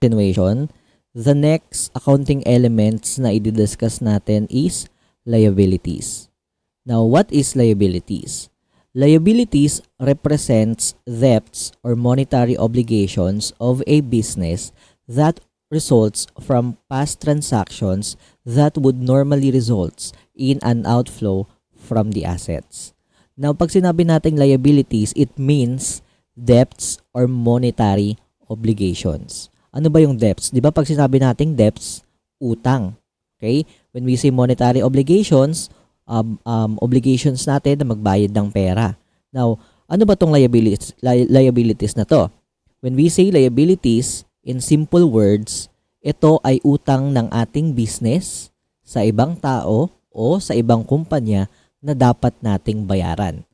continuation, the next accounting elements na i-discuss natin is liabilities. Now, what is liabilities? Liabilities represents debts or monetary obligations of a business that results from past transactions that would normally result in an outflow from the assets. Now, pag sinabi nating liabilities, it means debts or monetary obligations. Ano ba yung debts? Di ba pag sinabi nating debts, utang. Okay? When we say monetary obligations, obligations natin na magbayad ng pera. Now, ano ba tong liabilities na to? When we say liabilities, in simple words, ito ay utang ng ating business sa ibang tao o sa ibang kumpanya na dapat nating bayaran.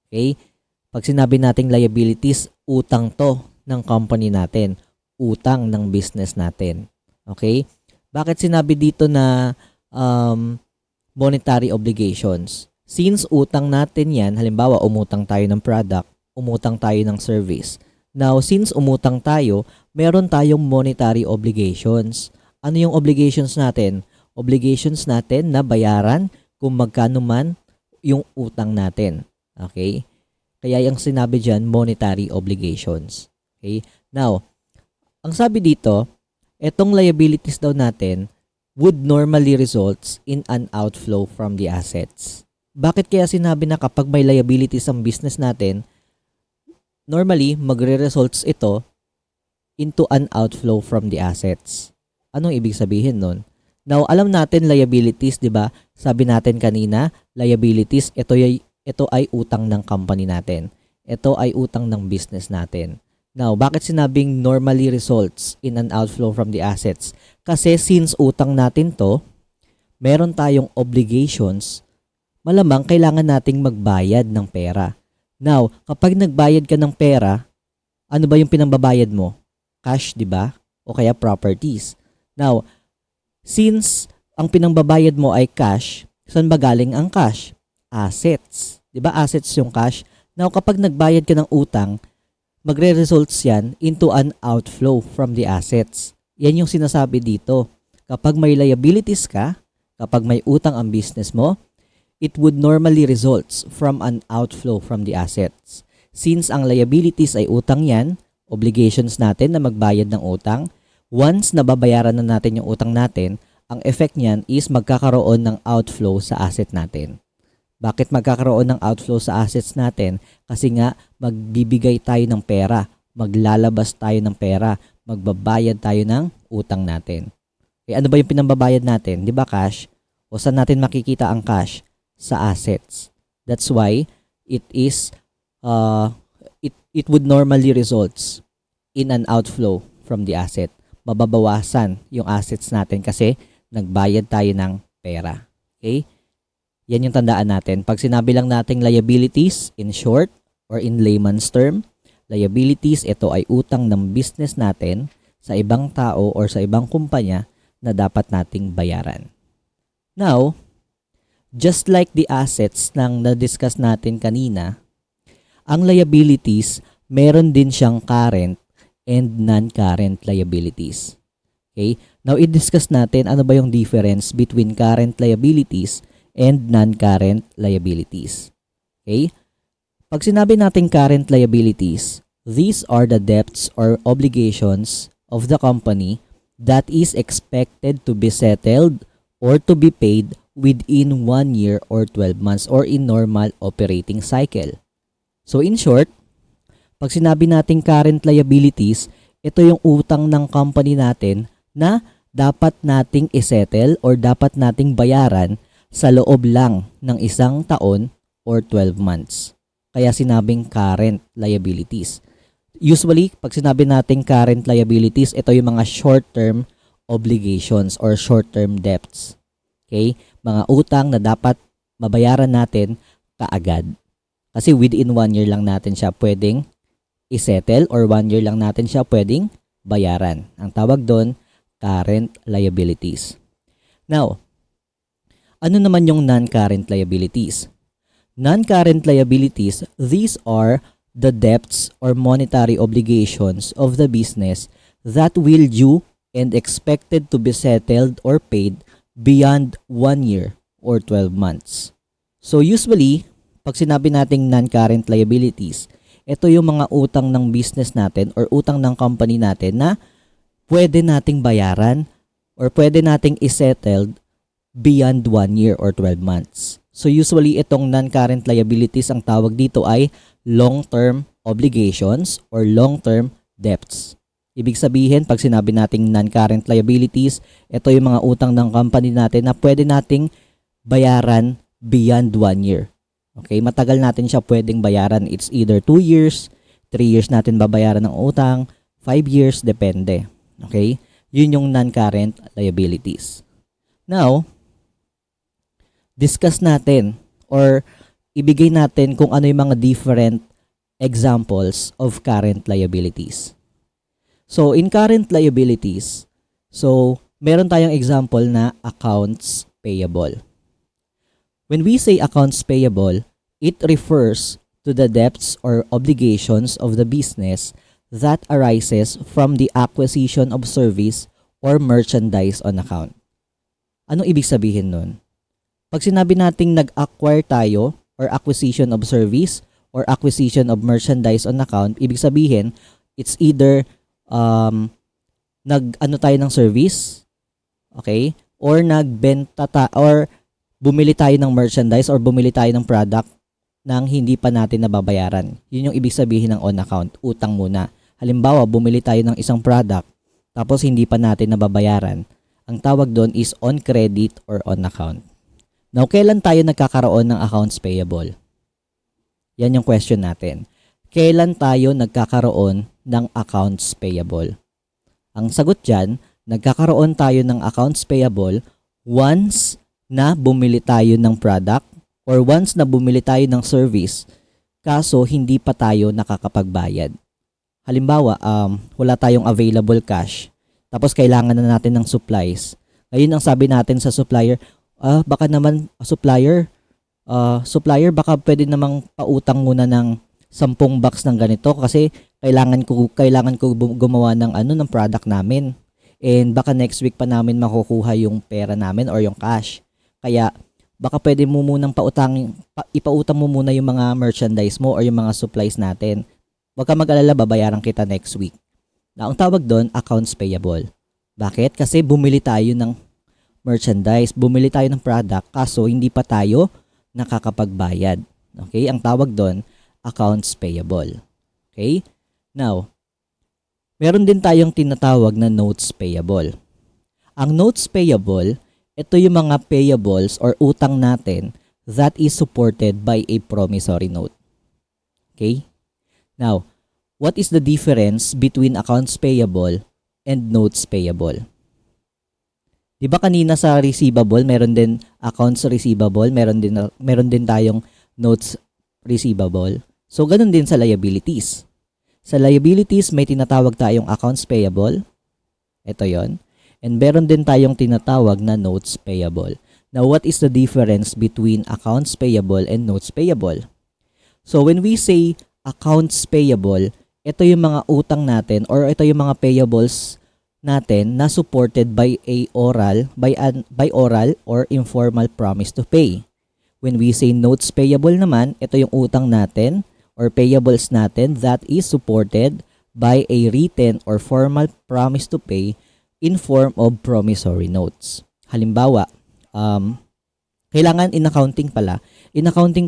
Okay? Pag sinabi nating liabilities, utang to ng company natin, utang ng business natin. Okay? Bakit sinabi dito na monetary obligations? Since utang natin yan, halimbawa umutang tayo ng product, umutang tayo ng service. Now, since umutang tayo, meron tayong monetary obligations. Ano yung obligations natin? Obligations natin na bayaran kung magkano man yung utang natin. Okay? Kaya yung sinabi dyan, monetary obligations. Okay? Now, ang sabi dito, etong liabilities daw natin would normally results in an outflow from the assets. Bakit kaya sinabi na kapag may liabilities ang business natin, normally magre-results ito into an outflow from the assets? Anong ibig sabihin nun? Now, alam natin liabilities, di ba? Sabi natin kanina, liabilities, ito ay utang ng company natin. Ito ay utang ng business natin. Now, bakit sinabing normally results in an outflow from the assets? Kasi since utang natin to, meron tayong obligations, malamang kailangan nating magbayad ng pera. Now, kapag nagbayad ka ng pera, ano ba yung pinambabayad mo? Cash, di ba? O kaya properties. Now, since ang pinambabayad mo ay cash, saan ba galing ang cash? Assets. Di ba assets yung cash? Now, kapag nagbayad ka ng utang, magre-results yan into an outflow from the assets. Yan yung sinasabi dito. Kapag may liabilities ka, kapag may utang ang business mo, it would normally results from an outflow from the assets. Since ang liabilities ay utang yan, obligations natin na magbayad ng utang, once nababayaran na natin yung utang natin, ang effect niyan is magkakaroon ng outflow sa asset natin. Bakit magkakaroon ng outflow sa assets natin? Kasi nga, magbibigay tayo ng pera, maglalabas tayo ng pera, magbabayad tayo ng utang natin. Eh, ano ba yung pinambabayad natin? Di ba cash? O saan natin makikita ang cash? Sa assets. That's why it is, it would normally results in an outflow from the asset. Mababawasan yung assets natin kasi nagbayad tayo ng pera. Okay? Yan yung tandaan natin. Pag sinabi lang nating liabilities, in short, or in layman's term, liabilities, ito ay utang ng business natin sa ibang tao or sa ibang kumpanya na dapat nating bayaran. Now, just like the assets nang na-discuss natin kanina, ang liabilities, meron din siyang current and non-current liabilities. Okay? Now, i-discuss natin ano ba yung difference between current liabilities and non-current liabilities. Okay? Pag sinabi natin current liabilities, these are the debts or obligations of the company that is expected to be settled or to be paid within 1 year or 12 months or in normal operating cycle. So in short, pag sinabi natin current liabilities, ito yung utang ng company natin na dapat nating isettle or dapat nating bayaran sa loob lang ng 1 taon or 12 months. Kaya sinabing current liabilities. Usually, pag sinabi nating current liabilities, ito yung mga short-term obligations or short-term debts. Okay? Mga utang na dapat mabayaran natin kaagad. Kasi within 1 year lang natin siya pwedeng isettle or 1 year lang natin siya pwedeng bayaran. Ang tawag doon, current liabilities. Now, ano naman yung non-current liabilities? Non-current liabilities, these are the debts or monetary obligations of the business that will due and expected to be settled or paid beyond 1 year or 12 months. So usually, pag sinabi nating non-current liabilities, ito yung mga utang ng business natin or utang ng company natin na pwede nating bayaran or pwede nating isettled beyond 1 year or 12 months. So usually itong non-current liabilities, ang tawag dito ay long-term obligations or long-term debts. Ibig sabihin, pag sinabi nating non-current liabilities, ito yung mga utang ng company natin na pwede nating bayaran beyond 1 year. Okay, matagal natin siya pwedeng bayaran. It's either 2 years, 3 years natin babayaran ng utang, 5 years, depende. Okay, yun yung non-current liabilities. Now, discuss natin or ibigay natin kung ano yung mga different examples of current liabilities. So, in current liabilities, meron tayong example na accounts payable. When we say accounts payable, it refers to the debts or obligations of the business that arises from the acquisition of service or merchandise on account. Anong ibig sabihin nun? Pag sinabi nating nag-acquire tayo or acquisition of service or acquisition of merchandise on account, ibig sabihin, it's either nag-ano tayo ng service, okay? Or or bumili tayo ng merchandise or bumili tayo ng product nang hindi pa natin nababayaran. Yun yung ibig sabihin ng on account, utang muna. Halimbawa, bumili tayo ng isang product tapos hindi pa natin nababayaran. Ang tawag doon is on credit or on account. Now, kailan tayo nagkakaroon ng accounts payable? Yan yung question natin. Kailan tayo nagkakaroon ng accounts payable? Ang sagot dyan, nagkakaroon tayo ng accounts payable once na bumili tayo ng product or once na bumili tayo ng service kaso hindi pa tayo nakakapagbayad. Halimbawa, wala tayong available cash tapos kailangan na natin ng supplies. Ngayon ang sabi natin sa supplier, baka naman supplier, baka pwede namang pautang muna ng 10 box ng ganito kasi kailangan ko gumawa ng ng product namin. And baka next week pa namin makukuha yung pera namin or yung cash. Kaya baka pwede mo munang ipautang mo muna yung mga merchandise mo or yung mga supplies natin. Huwag ka mag-alala, babayaran kita next week. Na ang tawag doon, accounts payable. Bakit? Kasi bumili tayo ng merchandise, bumili tayo ng product, kaso hindi pa tayo nakakapagbayad. Okay? Ang tawag doon, accounts payable. Okay? Now, meron din tayong tinatawag na notes payable. Ang notes payable, ito yung mga payables or utang natin that is supported by a promissory note. Okay? Now, what is the difference between accounts payable and notes payable? Di ba kanina sa receivable, meron din accounts receivable, meron din tayong notes receivable. So, ganun din sa liabilities. Sa liabilities, may tinatawag tayong accounts payable. Ito yon. And meron din tayong tinatawag na notes payable. Now, what is the difference between accounts payable and notes payable? So, when we say accounts payable, ito yung mga utang natin or ito yung mga payables natin na supported by oral or informal promise to pay. When we say notes payable naman, ito yung utang natin or payables natin that is supported by a written or formal promise to pay in form of promissory notes. Halimbawa, kailangan in accounting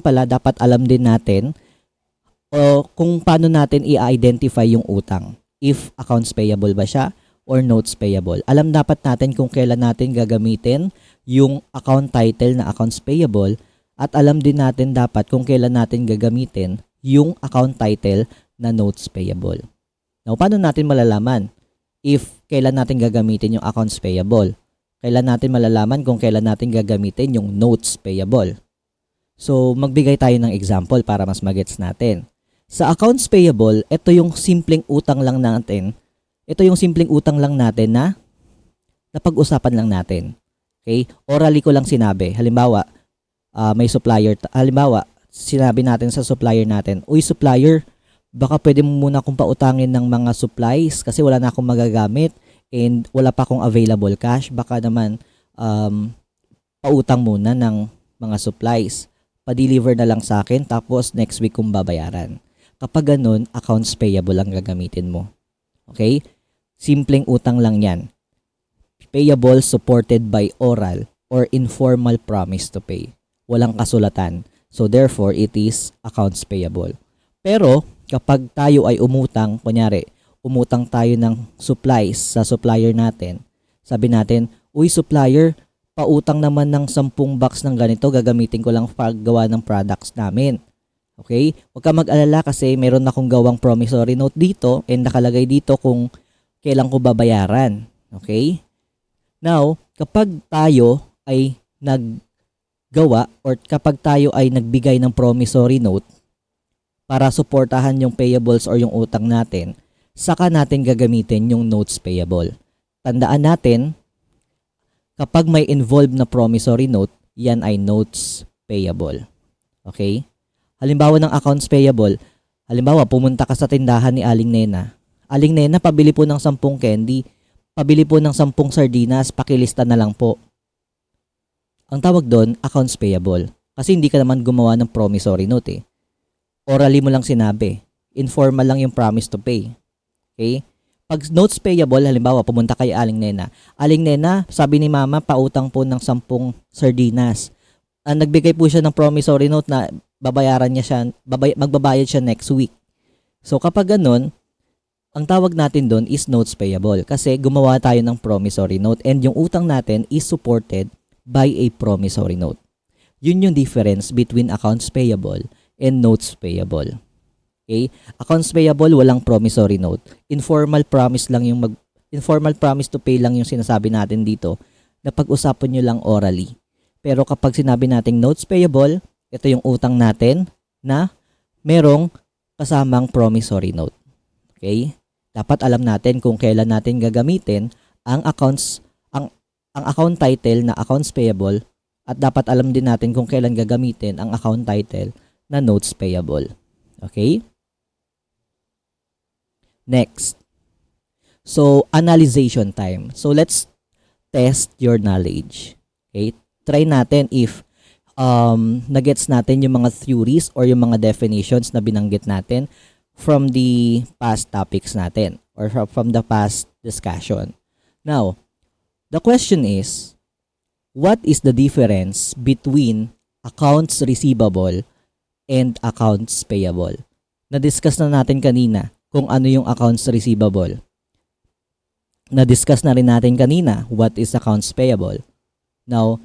pala dapat alam din natin kung paano natin i-identify yung utang. If accounts payable ba siya or notes payable. Alam dapat natin kung kailan natin gagamitin yung account title na accounts payable at alam din natin dapat kung kailan natin gagamitin yung account title na notes payable. Now, paano natin malalaman if kailan natin gagamitin yung accounts payable? Kailan natin malalaman kung kailan natin gagamitin yung notes payable? So, magbigay tayo ng example para mas magets natin. Sa accounts payable, ito yung simpleng utang lang natin. Ito yung simpleng utang lang natin na napag-usapan lang natin. Okay? Orally ko lang sinabi. Halimbawa, may supplier. Halimbawa, sinabi natin sa supplier natin, "Uy, supplier, baka pwede mo muna akong pautangin ng mga supplies kasi wala na akong magagamit and wala pa akong available cash. Baka naman pautang muna ng mga supplies. Pa-deliver na lang sa akin tapos next week kong babayaran. Kapag ganun, accounts payable ang gagamitin mo. Okay? Simpleng utang lang yan. Payable supported by oral or informal promise to pay. Walang kasulatan. So therefore, it is accounts payable. Pero kapag tayo ay umutang, kunyari, umutang tayo ng supplies sa supplier natin, sabi natin, uy supplier, pautang naman ng 10 box ng ganito, gagamitin ko lang paggawa ng products namin. Okay? Huwag ka mag-alala kasi meron akong gawang promissory note dito and nakalagay dito kung kailan ko babayaran. Okay? Now, kapag tayo ay naggawa or kapag tayo ay nagbigay ng promissory note para suportahan yung payables or yung utang natin, saka natin gagamitin yung notes payable. Tandaan natin, kapag may involved na promissory note, yan ay notes payable. Okay? Halimbawa ng accounts payable, halimbawa pumunta ka sa tindahan ni Aling Nena. Aling Nena, pabili po ng 10 candy. Pabili po ng 10 sardinas, pakilista na lang po. Ang tawag doon, accounts payable. Kasi hindi ka naman gumawa ng promissory note eh. Orally mo lang sinabi. Informal lang yung promise to pay. Okay? Pag notes payable, halimbawa, pumunta kay Aling Nena. Aling Nena, sabi ni Mama, pautang po ng 10 sardinas. Nagbigay po siya ng promissory note na babayaran niya siya, magbabayad siya next week. So kapag ganun, ang tawag natin doon is notes payable kasi gumawa tayo ng promissory note and yung utang natin is supported by a promissory note. Yun yung difference between accounts payable and notes payable. Okay? Accounts payable, walang promissory note. Informal promise to pay lang yung sinasabi natin dito na pag-usapan nyo lang orally. Pero kapag sinabi nating notes payable, ito yung utang natin na merong kasamang promissory note. Okay? Dapat alam natin kung kailan natin gagamitin ang account title na accounts payable at dapat alam din natin kung kailan gagamitin ang account title na notes payable. Okay? Next. So, analyzation time. So, let's test your knowledge. Okay? Try natin if nagets natin yung mga theories or yung mga definitions na binanggit natin from the past topics natin or from the past discussion. Now, the question is, what is the difference between accounts receivable and accounts payable? Na-discuss na natin kanina kung ano yung accounts receivable. Na-discuss na rin natin kanina what is accounts payable. Now,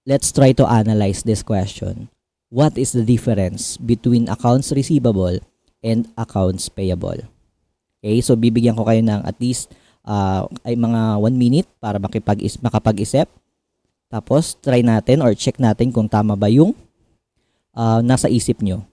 let's try to analyze this question. What is the difference between accounts receivable and accounts payable? Okay, so bibigyan ko kayo ng at least ay mga 1 minute para makapag-isip. Tapos try natin or check natin kung tama ba yung nasa isip nyo.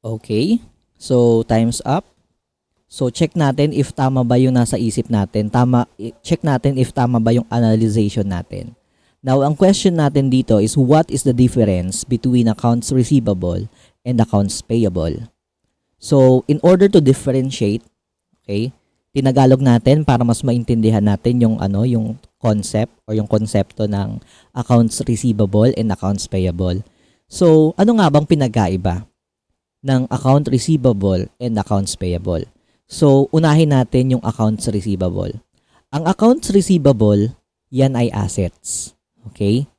Okay, so time's up. So check natin if tama ba yung nasa isip natin. Check natin if tama ba yung analyzation natin. Now, ang question natin dito is what is the difference between accounts receivable and accounts payable? So, in order to differentiate, okay, tinagalog natin para mas maintindihan natin yung yung concept or yung konsepto ng accounts receivable and accounts payable. So, ano nga bang pinagkaiba ng account receivable and accounts payable? So, unahin natin yung accounts receivable. Ang accounts receivable, yan ay assets. Okay?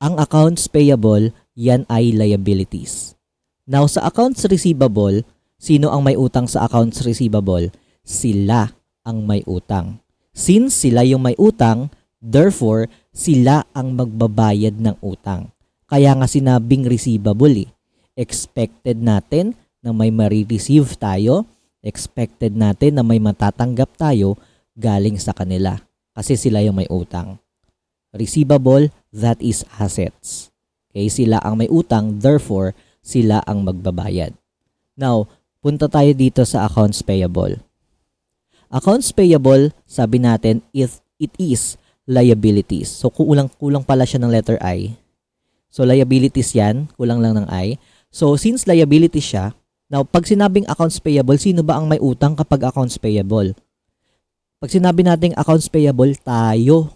Ang accounts payable, yan ay liabilities. Now, sa accounts receivable, sino ang may utang sa accounts receivable? Sila ang may utang. Since sila yung may utang, therefore, sila ang magbabayad ng utang. Kaya nga sinabing receivable eh. Expected natin na may marireceive tayo, expected natin na may matatanggap tayo galing sa kanila. Kasi sila yung may utang. Receivable, that is assets. Okay, sila ang may utang, therefore, sila ang magbabayad. Now, punta tayo dito sa accounts payable. Accounts payable, sabi natin, if it is liabilities. So, kulang pala siya ng letter I. So, liabilities yan, kulang lang ng I. So, since liabilities siya, now, pag sinabing accounts payable, sino ba ang may utang kapag accounts payable? Pag sinabi nating accounts payable, tayo,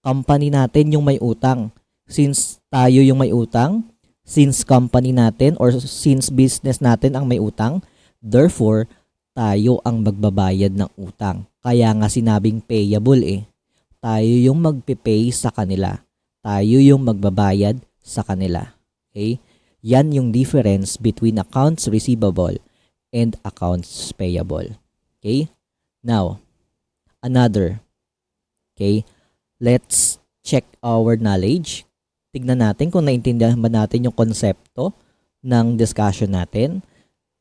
company natin yung may utang. Since tayo yung may utang, since company natin or since business natin ang may utang, therefore, tayo ang magbabayad ng utang. Kaya nga sinabing payable eh. Tayo yung magpipay sa kanila. Tayo yung magbabayad sa kanila. Okay? Yan yung difference between accounts receivable and accounts payable. Okay? Now, another. Okay? Let's check our knowledge. Tignan natin kung naintindihan ba natin yung konsepto ng discussion natin.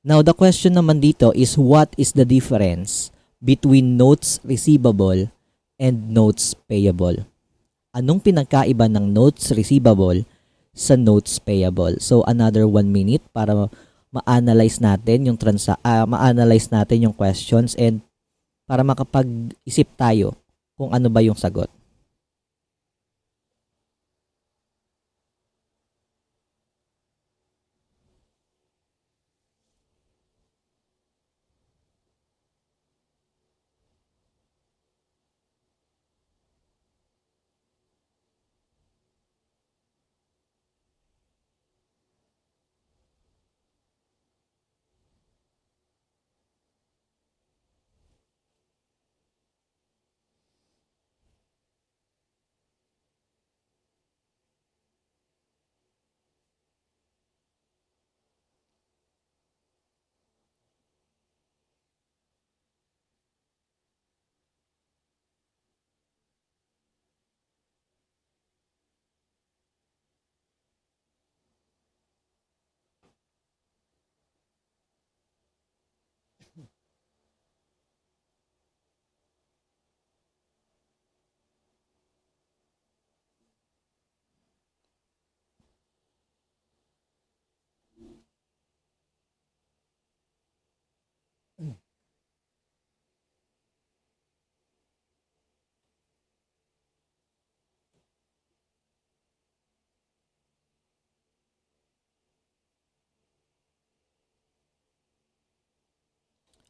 Now, the question naman dito is what is the difference between notes receivable and notes payable? Anong pinagkaiba ng notes receivable sa notes payable? So, another 1 minute para ma-analyze natin yung ma-analyze natin yung questions and para makapag-isip tayo kung ano ba yung sagot.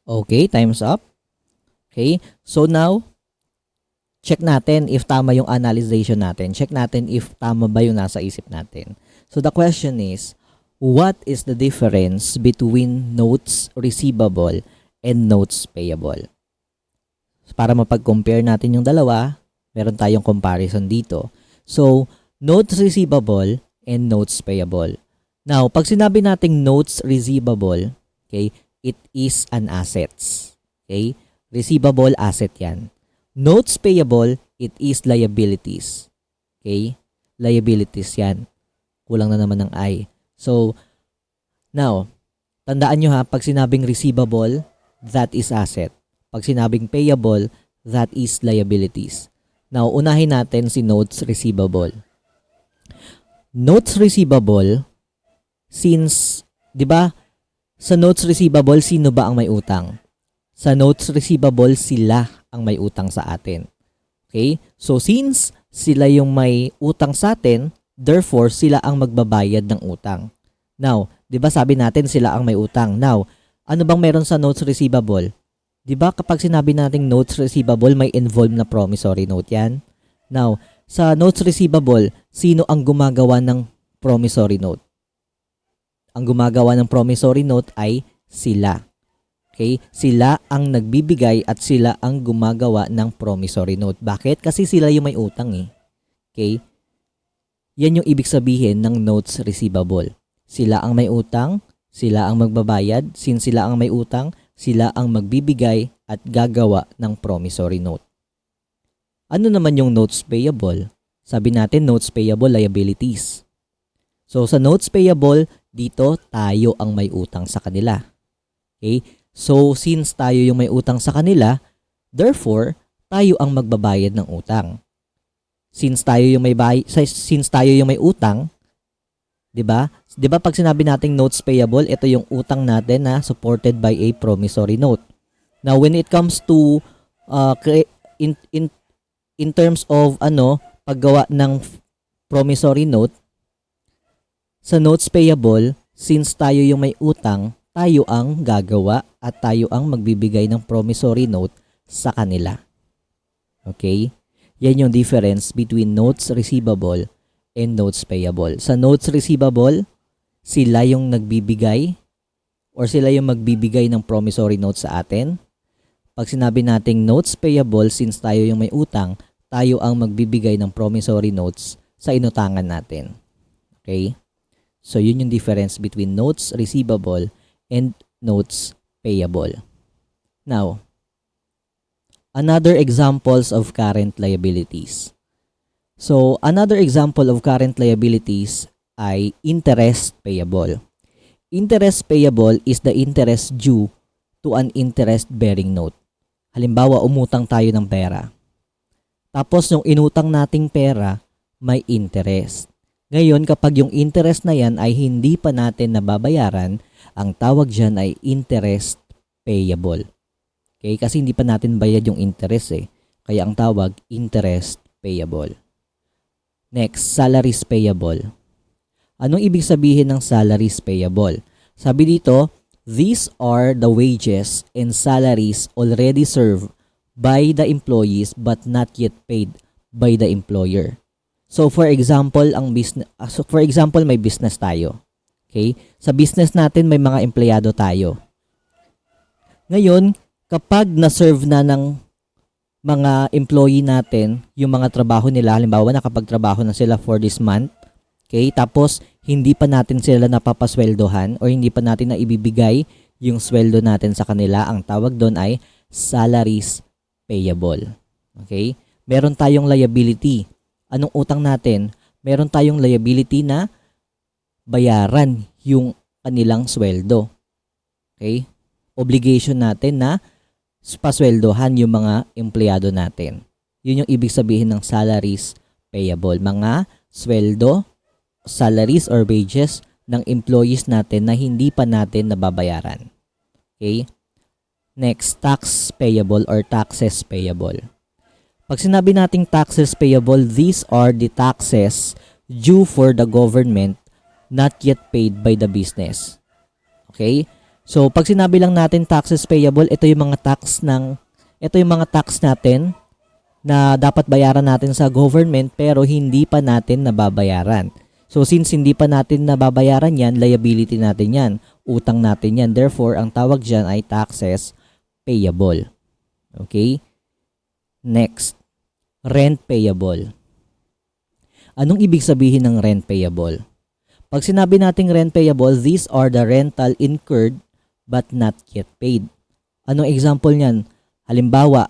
Okay, time's up. Okay, so now, check natin if tama yung analyzation natin. Check natin if tama ba yung nasa isip natin. So the question is, what is the difference between notes receivable and notes payable? Para mapag-compare natin yung dalawa, meron tayong comparison dito. So, notes receivable and notes payable. Now, pag sinabi nating notes receivable, okay, it is an assets. Okay? Receivable asset yan. Notes payable, it is liabilities. Okay? Liabilities yan. Kulang na naman ng I. So, now, tandaan nyo ha, pag sinabing receivable, that is asset. Pag sinabing payable, that is liabilities. Now, unahin natin si notes receivable. Notes receivable, since, di ba, sa notes receivable, sino ba ang may utang? Sa notes receivable, sila ang may utang sa atin. Okay? So, since sila yung may utang sa atin, therefore, sila ang magbabayad ng utang. Now, di ba sabi natin sila ang may utang? Now, ano bang meron sa notes receivable? 'Di ba kapag sinabi nating notes receivable, may involved na promissory note 'yan? Now, sa notes receivable, sino ang gumagawa ng promissory note? Ang gumagawa ng promissory note ay sila. Okay? Sila ang nagbibigay at sila ang gumagawa ng promissory note. Bakit? Kasi sila yung may utang eh. Okay? Yan yung ibig sabihin ng notes receivable. Sila ang may utang, sila ang magbabayad, since sila ang may utang, sila ang magbibigay at gagawa ng promissory note. Ano naman yung notes payable? Sabi natin notes payable liabilities. So sa notes payable, dito tayo ang may utang sa kanila. Okay? So since tayo yung may utang sa kanila, therefore tayo ang magbabayad ng utang. Since tayo yung may utang, 'di ba? 'Di ba pag sinabi nating notes payable, ito yung utang natin na supported by a promissory note. Now when it comes to in terms of paggawa ng promissory note, sa notes payable, since tayo yung may utang, tayo ang gagawa at tayo ang magbibigay ng promissory note sa kanila. Okay? Yan yung difference between notes receivable and notes payable. Sa notes receivable, sila yung nagbibigay or sila yung magbibigay ng promissory note sa atin. Pag sinabi nating notes payable, since tayo yung may utang, tayo ang magbibigay ng promissory notes sa inutangan natin. Okay? So, yun yung difference between notes receivable and notes payable. Now, another examples of current liabilities. So, another example of current liabilities ay interest payable. Interest payable is the interest due to an interest-bearing note. Halimbawa, umutang tayo ng pera. Tapos, yung inutang nating pera, may interest. Ngayon, kapag yung interest na yan ay hindi pa natin nababayaran, ang tawag dyan ay interest payable. Okay? Kasi hindi pa natin bayad yung interest eh. Kaya ang tawag, interest payable. Next, salaries payable. Anong ibig sabihin ng salaries payable? Sabi dito, these are the wages and salaries already served by the employees but not yet paid by the employer. So for example, may business tayo. Okay? Sa business natin may mga empleyado tayo. Ngayon, kapag na-serve na ng mga employee natin yung mga trabaho nila, halimbawa nakapagtrabaho na sila for this month, okay, tapos hindi pa natin sila napapasweldohan or hindi pa natin na ibibigay yung sweldo natin sa kanila, ang tawag doon ay salaries payable. Okay? Meron tayong liability. Anong utang natin? Meron tayong liability na bayaran yung kanilang sweldo. Okay? Obligation natin na pasweldohan yung mga empleyado natin. Yun yung ibig sabihin ng salaries payable. Mga sweldo, salaries or wages ng employees natin na hindi pa natin nababayaran. Okay? Next, tax payable or taxes payable. Pag sinabi nating taxes payable, these are the taxes due for the government not yet paid by the business. Okay? So, pag sinabi lang natin taxes payable, ito yung mga tax natin na dapat bayaran natin sa government pero hindi pa natin nababayaran. So, since hindi pa natin nababayaran yan, liability natin yan, utang natin yan. Therefore, ang tawag dyan ay taxes payable. Okay? Next, rent payable. Anong ibig sabihin ng rent payable? Pag sinabi nating rent payable, these are the rental incurred but not yet paid. Anong example niyan? Halimbawa,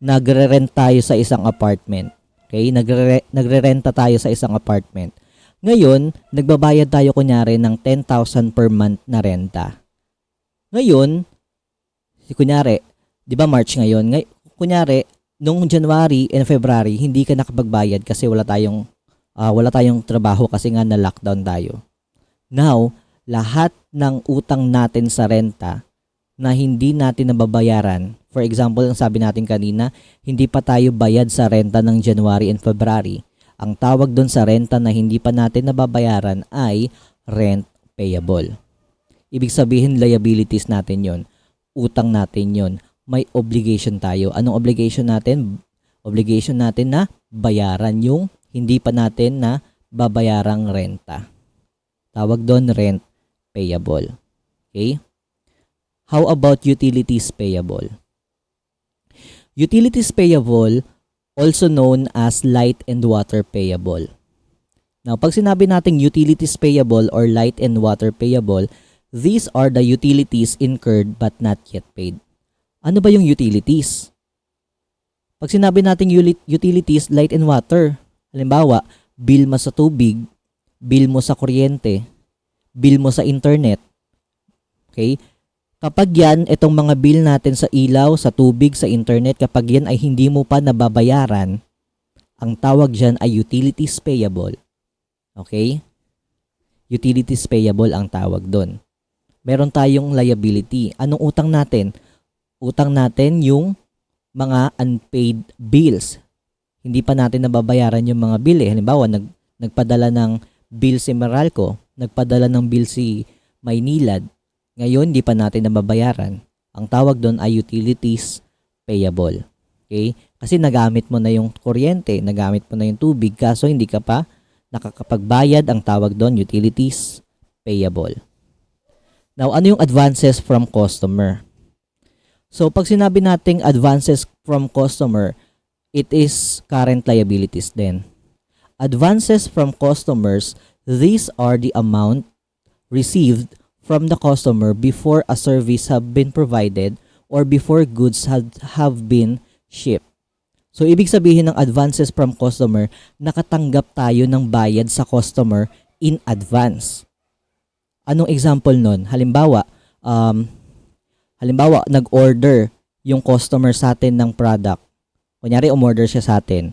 nagre-rent tayo sa isang apartment. Okay? Nagre-renta tayo sa isang apartment. Ngayon, nagbabayad tayo kunyari ng 10,000 per month na renta. Ngayon, kunyari, 'di ba March ngayon? Kunyari, nung January and February, hindi ka nakapagbayad kasi wala tayong trabaho kasi nga na-lockdown tayo. Now, lahat ng utang natin sa renta na hindi natin nababayaran, for example, ang sabi natin kanina, hindi pa tayo bayad sa renta ng January and February. Ang tawag doon sa renta na hindi pa natin nababayaran ay rent payable. Ibig sabihin, liabilities natin yon, utang natin yon, may obligation tayo. Anong obligation natin? Obligation natin na bayaran yung hindi pa natin na babayarang renta. Tawag doon rent payable. Okay? How about utilities payable? Utilities payable, also known as light and water payable. Now, pag sinabi nating utilities payable or light and water payable, these are the utilities incurred but not yet paid. Ano ba yung utilities? Pag sinabi nating utilities, light and water, halimbawa, bill mo sa tubig, bill mo sa kuryente, bill mo sa internet. Okay? Kapag yan, itong mga bill natin sa ilaw, sa tubig, sa internet, kapag yan ay hindi mo pa nababayaran, ang tawag dyan ay utilities payable. Okay? Utilities payable ang tawag doon. Meron tayong liability. Anong utang natin? Utang natin yung mga unpaid bills. Hindi pa natin nababayaran yung mga bill eh. Halimbawa, nagpadala ng bill si Meralco, nagpadala ng bill si Maynilad. Ngayon, hindi pa natin nababayaran. Ang tawag doon ay utilities payable. Okay? Kasi nagamit mo na yung kuryente, nagamit mo na yung tubig, kaso hindi ka pa nakakapagbayad. Ang tawag doon, utilities payable. Now, ano yung advances from customer? So, pag sinabi nating advances from customer, it is current liabilities din. Advances from customers, these are the amount received from the customer before a service have been provided or before goods have been shipped. So, ibig sabihin ng advances from customer, nakatanggap tayo ng bayad sa customer in advance. Anong example nun? Halimbawa, nag-order yung customer sa atin ng product. Kunyari, umorder siya sa atin.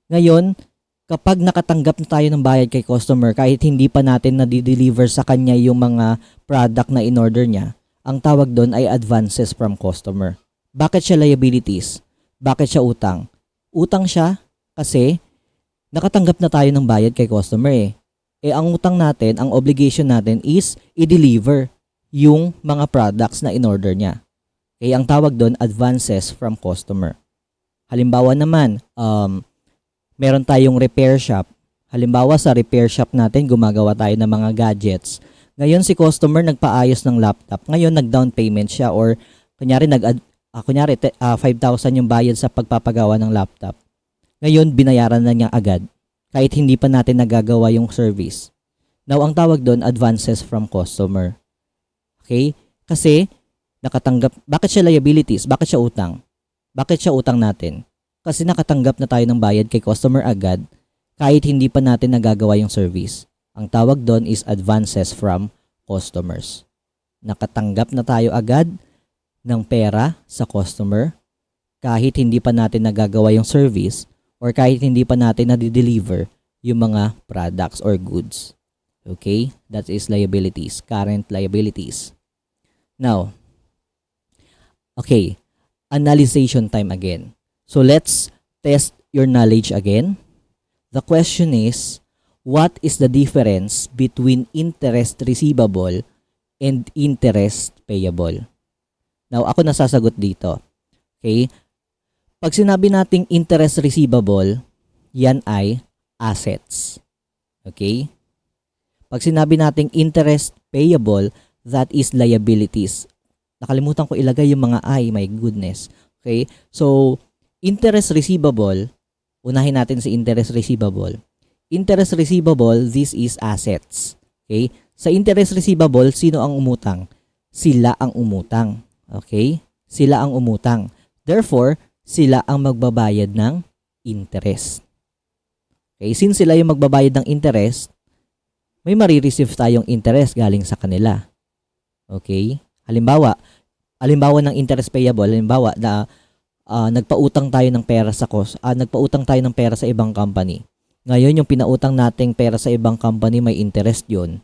Ngayon, kapag nakatanggap na tayo ng bayad kay customer, kahit hindi pa natin na-deliver sa kanya yung mga product na in-order niya, ang tawag doon ay advances from customer. Bakit siya liabilities? Bakit siya utang? Utang siya kasi nakatanggap na tayo ng bayad kay customer eh. Ang utang natin, ang obligation natin is i-deliver yung mga products na in-order niya. Okay, ang tawag doon, advances from customer. Halimbawa naman, meron tayong repair shop. Halimbawa sa repair shop natin, gumagawa tayo ng mga gadgets. Ngayon si customer nagpaayos ng laptop. Ngayon nag-down payment siya or kunyari 5,000 yung bayad sa pagpapagawa ng laptop. Ngayon binayaran na niya agad kahit hindi pa natin nagagawa yung service. Now ang tawag doon, advances from customer. Okay? Kasi nakatanggap, bakit siya liabilities? Bakit siya utang? Bakit siya utang natin? Kasi nakatanggap na tayo ng bayad kay customer agad kahit hindi pa natin nagagawa yung service. Ang tawag doon is advances from customers. Nakatanggap na tayo agad ng pera sa customer kahit hindi pa natin nagagawa yung service or kahit hindi pa natin na-deliver yung mga products or goods. Okay? That is liabilities, current liabilities. Now, okay, analyzation time again. So let's test your knowledge again. The question is, what is the difference between interest receivable and interest payable? Now, ako nasasagot dito. Okay? Pag sinabi nating interest receivable, yan ay assets. Okay? Pag sinabi nating interest payable, that is liabilities. Nakalimutan ko ilagay yung mga I, my goodness. Okay? So, interest receivable, unahin natin si interest receivable. Interest receivable, this is assets. Okay? Sa interest receivable, sino ang umutang? Sila ang umutang. Okay? Sila ang umutang. Therefore, sila ang magbabayad ng interest. Okay? Since sila yung magbabayad ng interest, may marireceive tayong interest galing sa kanila. Okay? Halimbawa ng interest payable, halimbawa na nagpautang tayo ng pera sa ibang company. Ngayon yung pinautang nating pera sa ibang company, may interest 'yon.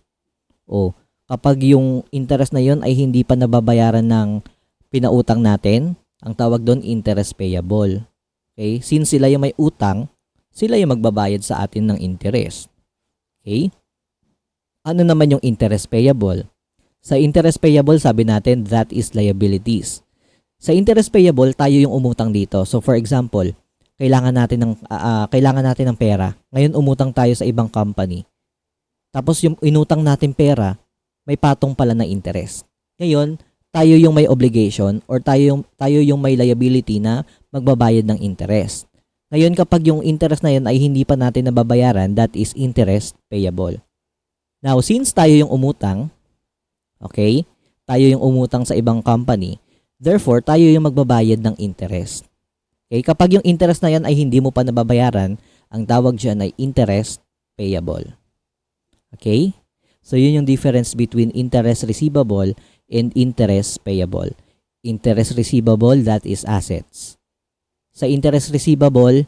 O kapag yung interest na 'yon ay hindi pa nababayaran ng pinautang natin, ang tawag doon interest payable. Okay? Since sila yung may utang, sila yung magbabayad sa atin ng interest. Okay? Ano naman yung interest payable? Sa interest payable, sabi natin that is liabilities. Sa interest payable, tayo yung umutang dito. So for example, kailangan natin ng pera. Ngayon umutang tayo sa ibang company. Tapos yung inutang natin pera, may patong pala na interest. Ngayon, tayo yung may obligation or tayo yung may liability na magbabayad ng interest. Ngayon, kapag yung interest na yun ay hindi pa natin nababayaran, that is interest payable. Now, since tayo yung umutang, okay, tayo yung umutang sa ibang company, therefore, tayo yung magbabayad ng interest. Okay, kapag yung interest na yan ay hindi mo pa nababayaran, ang tawag dyan ay interest payable. Okay? So, yun yung difference between interest receivable and interest payable. Interest receivable, that is assets. Sa interest receivable,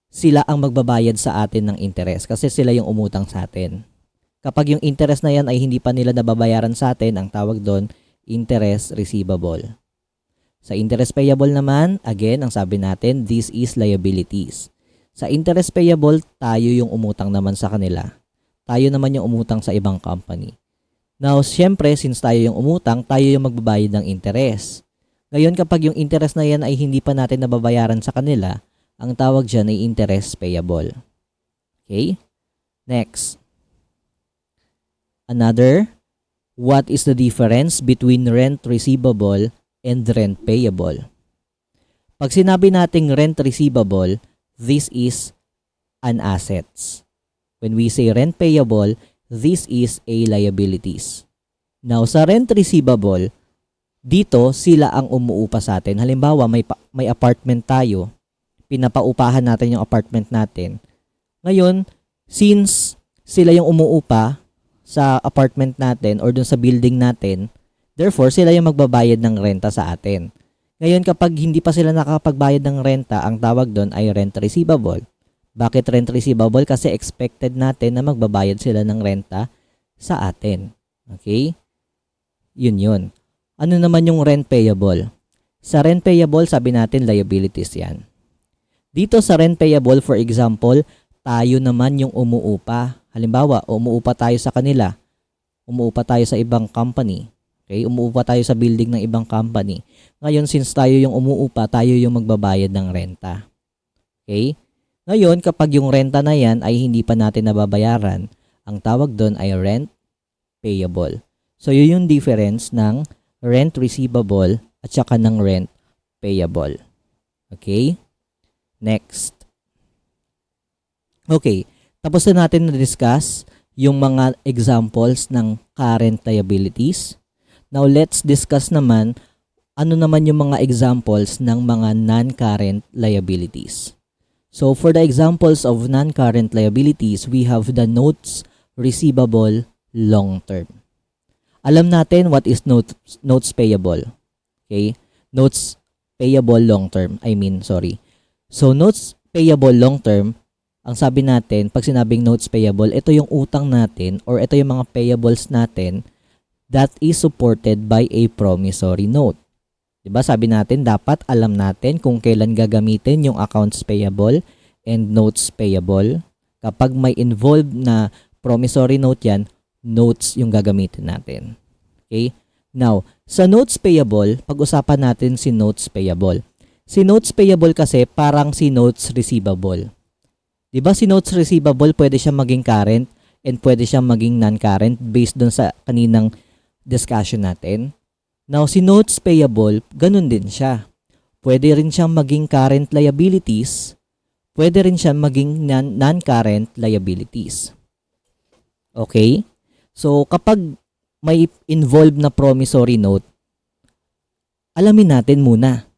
sila ang magbabayad sa atin ng interest kasi sila yung umutang sa atin. Kapag yung interest na yan ay hindi pa nila nababayaran sa atin, ang tawag doon, interest receivable. Sa interest payable naman, again, ang sabi natin, this is liabilities. Sa interest payable, tayo yung umutang naman sa kanila. Tayo naman yung umutang sa ibang company. Now, syempre, since tayo yung umutang, tayo yung magbabayad ng interest. Ngayon, kapag yung interest na yan ay hindi pa natin nababayaran sa kanila, ang tawag dyan ay interest payable. Okay? Next. Another, what is the difference between rent receivable and rent payable? Pag sinabi nating rent receivable, this is an assets. When we say rent payable, this is a liabilities. Now, sa rent receivable, dito sila ang umuupa sa atin. Halimbawa, may apartment tayo. Pinapaupahan natin yung apartment natin. Ngayon, since sila yung umuupa sa apartment natin or dun sa building natin, therefore, sila yung magbabayad ng renta sa atin. Ngayon, kapag hindi pa sila nakakapagbayad ng renta, ang tawag doon ay rent receivable. Bakit rent receivable? Kasi expected natin na magbabayad sila ng renta sa atin. Okay? Yun. Ano naman yung rent payable? Sa rent payable, sabi natin liabilities yan. Dito sa rent payable, for example, tayo naman yung umuupa. Halimbawa, umuupa tayo sa kanila. Umuupa tayo sa ibang company. Okay? Umuupa tayo sa building ng ibang company. Ngayon, since tayo yung umuupa, tayo yung magbabayad ng renta. Okay? Ngayon, kapag yung renta na yan ay hindi pa natin nababayaran, ang tawag doon ay rent payable. So, yun yung difference ng rent receivable at saka ng rent payable. Okay? Next. Okay. Tapos na natin na-discuss yung mga examples ng current liabilities. Now, let's discuss naman ano naman yung mga examples ng mga non-current liabilities. So, for the examples of non-current liabilities, we have the notes receivable long-term. Alam natin what is notes payable. Okay? Notes payable long-term. So, notes payable long-term, ang sabi natin, pag sinabing notes payable, ito yung utang natin or ito yung mga payables natin that is supported by a promissory note. Diba? Sabi natin, dapat alam natin kung kailan gagamitin yung accounts payable and notes payable. Kapag may involved na promissory note yan, notes yung gagamitin natin. Okay? Now, sa notes payable, pag-usapan natin si notes payable. Si notes payable kasi parang si notes receivable. Diba si notes receivable pwede siyang maging current and pwede siyang maging non-current based dun sa kaninang discussion natin. Now, si notes payable, ganun din siya. Pwede rin siyang maging current liabilities, pwede rin siyang maging non-current liabilities. Okay? So, kapag may involved na promissory note, alamin natin muna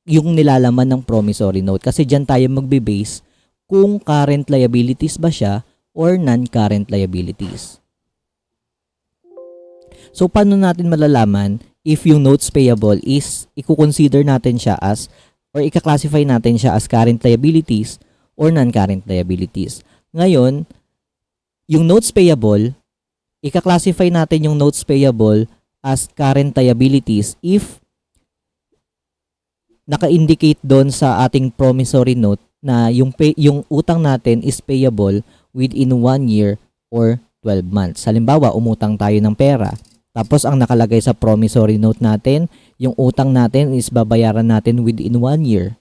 yung nilalaman ng promissory note kasi dyan tayo magbe-base kung current liabilities ba siya or non-current liabilities. So, paano natin malalaman if yung notes payable is i-consider natin siya as or i-classify natin siya as current liabilities or non-current liabilities? Ngayon, yung notes payable, i-classify natin yung notes payable as current liabilities if naka-indicate doon sa ating promissory note na yung utang natin is payable within 1 year or 12 months. Halimbawa, umutang tayo ng pera. Tapos ang nakalagay sa promissory note natin, yung utang natin is babayaran natin within 1 year.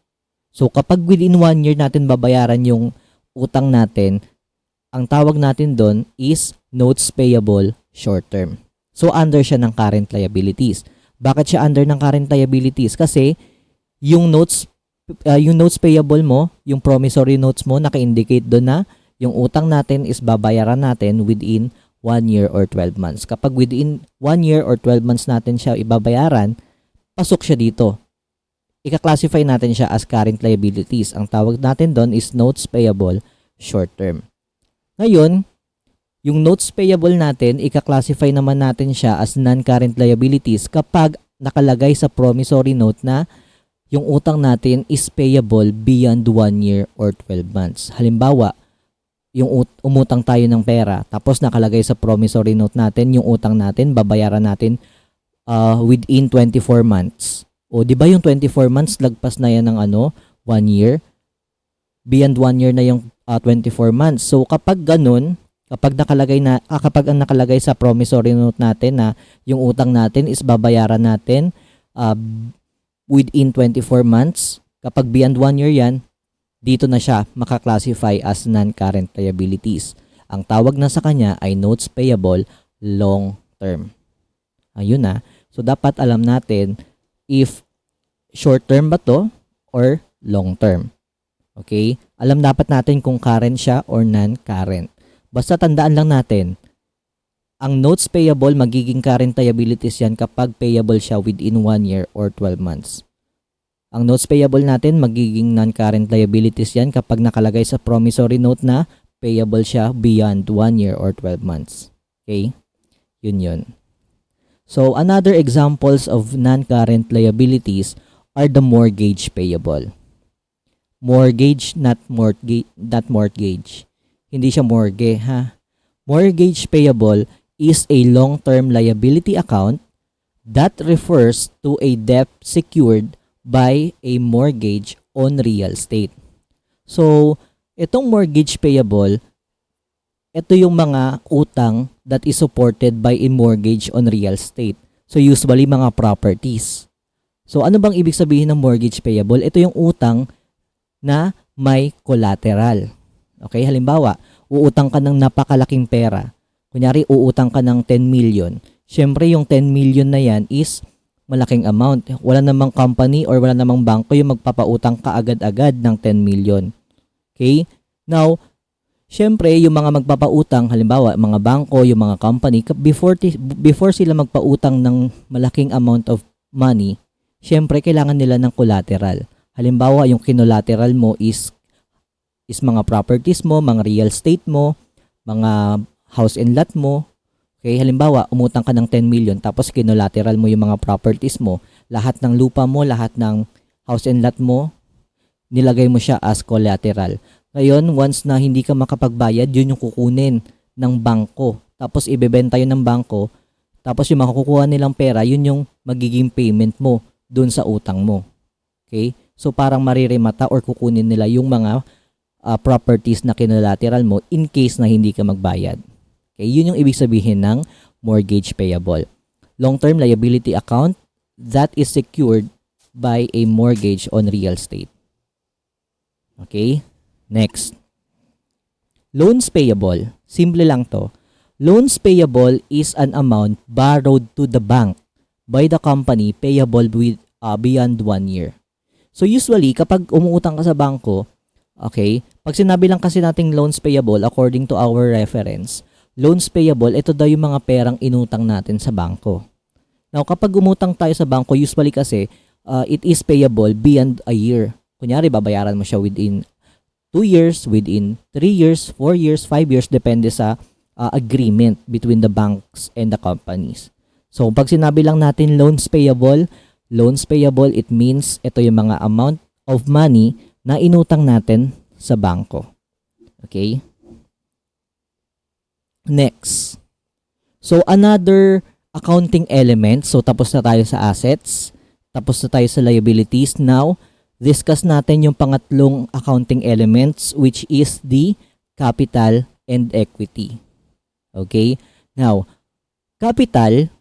So kapag within 1 year natin babayaran yung utang natin, ang tawag natin doon is notes payable short term. So under siya ng current liabilities. Bakit siya under ng current liabilities? Kasi yung notes payable mo, yung promissory notes mo, naka-indicate doon na yung utang natin is babayaran natin within 1 year or 12 months. Kapag within 1 year or 12 months natin siya ibabayaran, pasok siya dito. Ika-classify natin siya as current liabilities. Ang tawag natin doon is notes payable short term. Ngayon, yung notes payable natin, ika-classify naman natin siya as non-current liabilities kapag nakalagay sa promissory note na yung utang natin is payable beyond 1 year or 12 months. Halimbawa, yung umutang tayo ng pera, tapos nakalagay sa promissory note natin, yung utang natin, babayaran natin within 24 months. O di ba yung 24 months, lagpas na yan ng 1 year? Beyond 1 year na yung 24 months. So kapag ganun, kapag ang nakalagay sa promissory note natin na yung utang natin is babayaran natin within 24 months, kapag beyond 1 year yan, dito na siya makaklasify as non-current liabilities. Ang tawag na sa kanya ay notes payable long term. Ayun na. So dapat alam natin if short term ba to or long term. Okay? Alam dapat natin kung current siya or non-current. Basta tandaan lang natin, ang notes payable magiging current liabilities yan kapag payable siya within 1 year or 12 months. Ang notes payable natin magiging non-current liabilities yan kapag nakalagay sa promissory note na payable siya beyond 1 year or 12 months. Okay? Yun. So, another examples of non-current liabilities are the mortgage payable. Mortgage, not mortgage. Hindi siya mortgage, ha? Mortgage payable is a long-term liability account that refers to a debt secured by a mortgage on real estate. So, itong mortgage payable, ito yung mga utang that is supported by a mortgage on real estate. So, usually mga properties. So, ano bang ibig sabihin ng mortgage payable? Ito yung utang na may collateral. Okay, halimbawa, uutang ka ng napakalaking pera. Kunyari, uutang ka ng 10 million. Siyempre, yung 10 million na yan is malaking amount. Wala namang company or wala namang bangko yung magpapautang ka agad-agad ng 10 million. Okay? Now, syempre, yung mga magpapautang, halimbawa, mga bangko, yung mga company, before sila magpautang ng malaking amount of money, syempre, kailangan nila ng collateral. Halimbawa, yung kinolateral mo is mga properties mo, mga real estate mo, mga house and lot mo. Okay, halimbawa, umutang ka ng 10 million tapos kinolateral mo yung mga properties mo, lahat ng lupa mo, lahat ng house and lot mo, nilagay mo siya as collateral. Ngayon, once na hindi ka makapagbayad, yun yung kukunin ng bangko. Tapos ibebenta yun ng bangko, tapos yung makukuha nilang pera, yun yung magiging payment mo dun sa utang mo. Okay? So parang maririmata or kukunin nila yung mga properties na kinolateral mo in case na hindi ka magbayad. Okay, yun yung ibig sabihin ng mortgage payable. Long-term liability account that is secured by a mortgage on real estate. Okay, next. Loans payable. Simple lang to. Loans payable is an amount borrowed to the bank by the company payable with beyond 1 year. So usually, kapag umuutang ka sa bangko, okay, pag sinabi lang kasi nating loans payable according to our reference, loans payable, ito daw yung mga perang inutang natin sa bangko. Now, kapag umutang tayo sa bangko, usually kasi, it is payable beyond a year. Kunyari, babayaran mo siya within 2 years, within 3 years, 4 years, 5 years, depende sa agreement between the banks and the companies. So, pag sinabi lang natin loans payable, it means ito yung mga amount of money na inutang natin sa bangko. Okay? Next. So, another accounting element. So, tapos na tayo sa assets. Tapos na tayo sa liabilities. Now, discuss natin yung pangatlong accounting elements which is the capital and equity. Okay? Now, capital,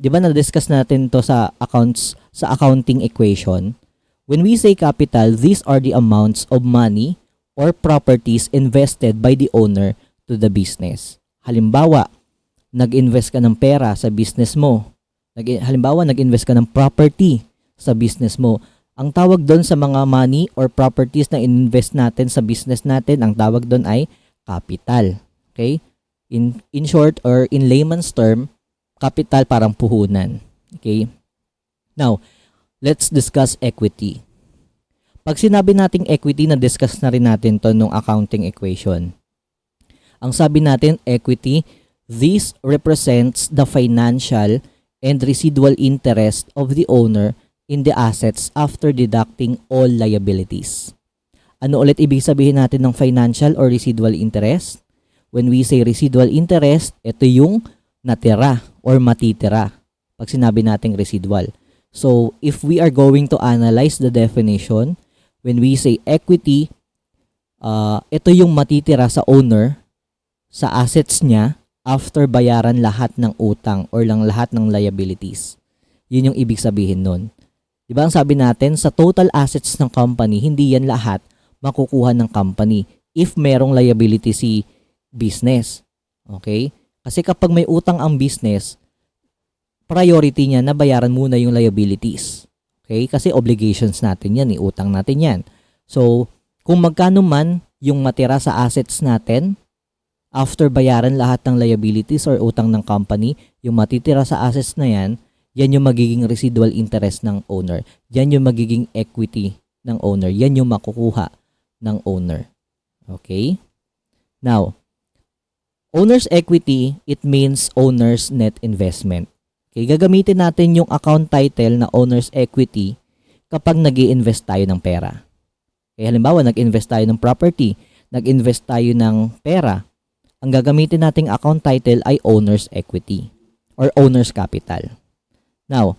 'Di ba na-discuss natin to sa accounting equation? When we say capital, these are the amounts of money or properties invested by the owner to the business. Halimbawa, nag-invest ka ng pera sa business mo. Halimbawa, nag-invest ka ng property sa business mo. Ang tawag doon sa mga money or properties na invest natin sa business natin, ang tawag doon ay capital. Okay? In short or in layman's term, capital parang puhunan. Okay? Now, let's discuss equity. Pag sinabi nating equity, na-discuss na rin natin to nung accounting equation. Ang sabi natin, equity, this represents the financial and residual interest of the owner in the assets after deducting all liabilities. Ano ulit ibig sabihin natin ng financial or residual interest? When we say residual interest, ito yung natira or matitira pag sinabi nating residual. So, if we are going to analyze the definition, when we say equity, ito yung matitira sa owner sa assets niya after bayaran lahat ng utang or lang lahat ng liabilities. Yun yung ibig sabihin nun. Diba ang sabi natin, sa total assets ng company, hindi yan lahat makukuha ng company if merong liability si business. Okay? Kasi kapag may utang ang business, priority niya na bayaran muna yung liabilities. Okay? Kasi obligations natin yan, utang natin yan. So, kung magkano man yung matira sa assets natin, after bayaran lahat ng liabilities or utang ng company, yung matitira sa assets na yan, yan yung magiging residual interest ng owner. Yan yung magiging equity ng owner. Yan yung makukuha ng owner. Okay? Now, owner's equity, it means owner's net investment. Okay, gagamitin natin yung account title na owner's equity kapag nag-i-invest tayo ng pera. Okay, halimbawa, nag-invest tayo ng property, nag-invest tayo ng pera, ang gagamitin nating account title ay owner's equity or owner's capital. Now,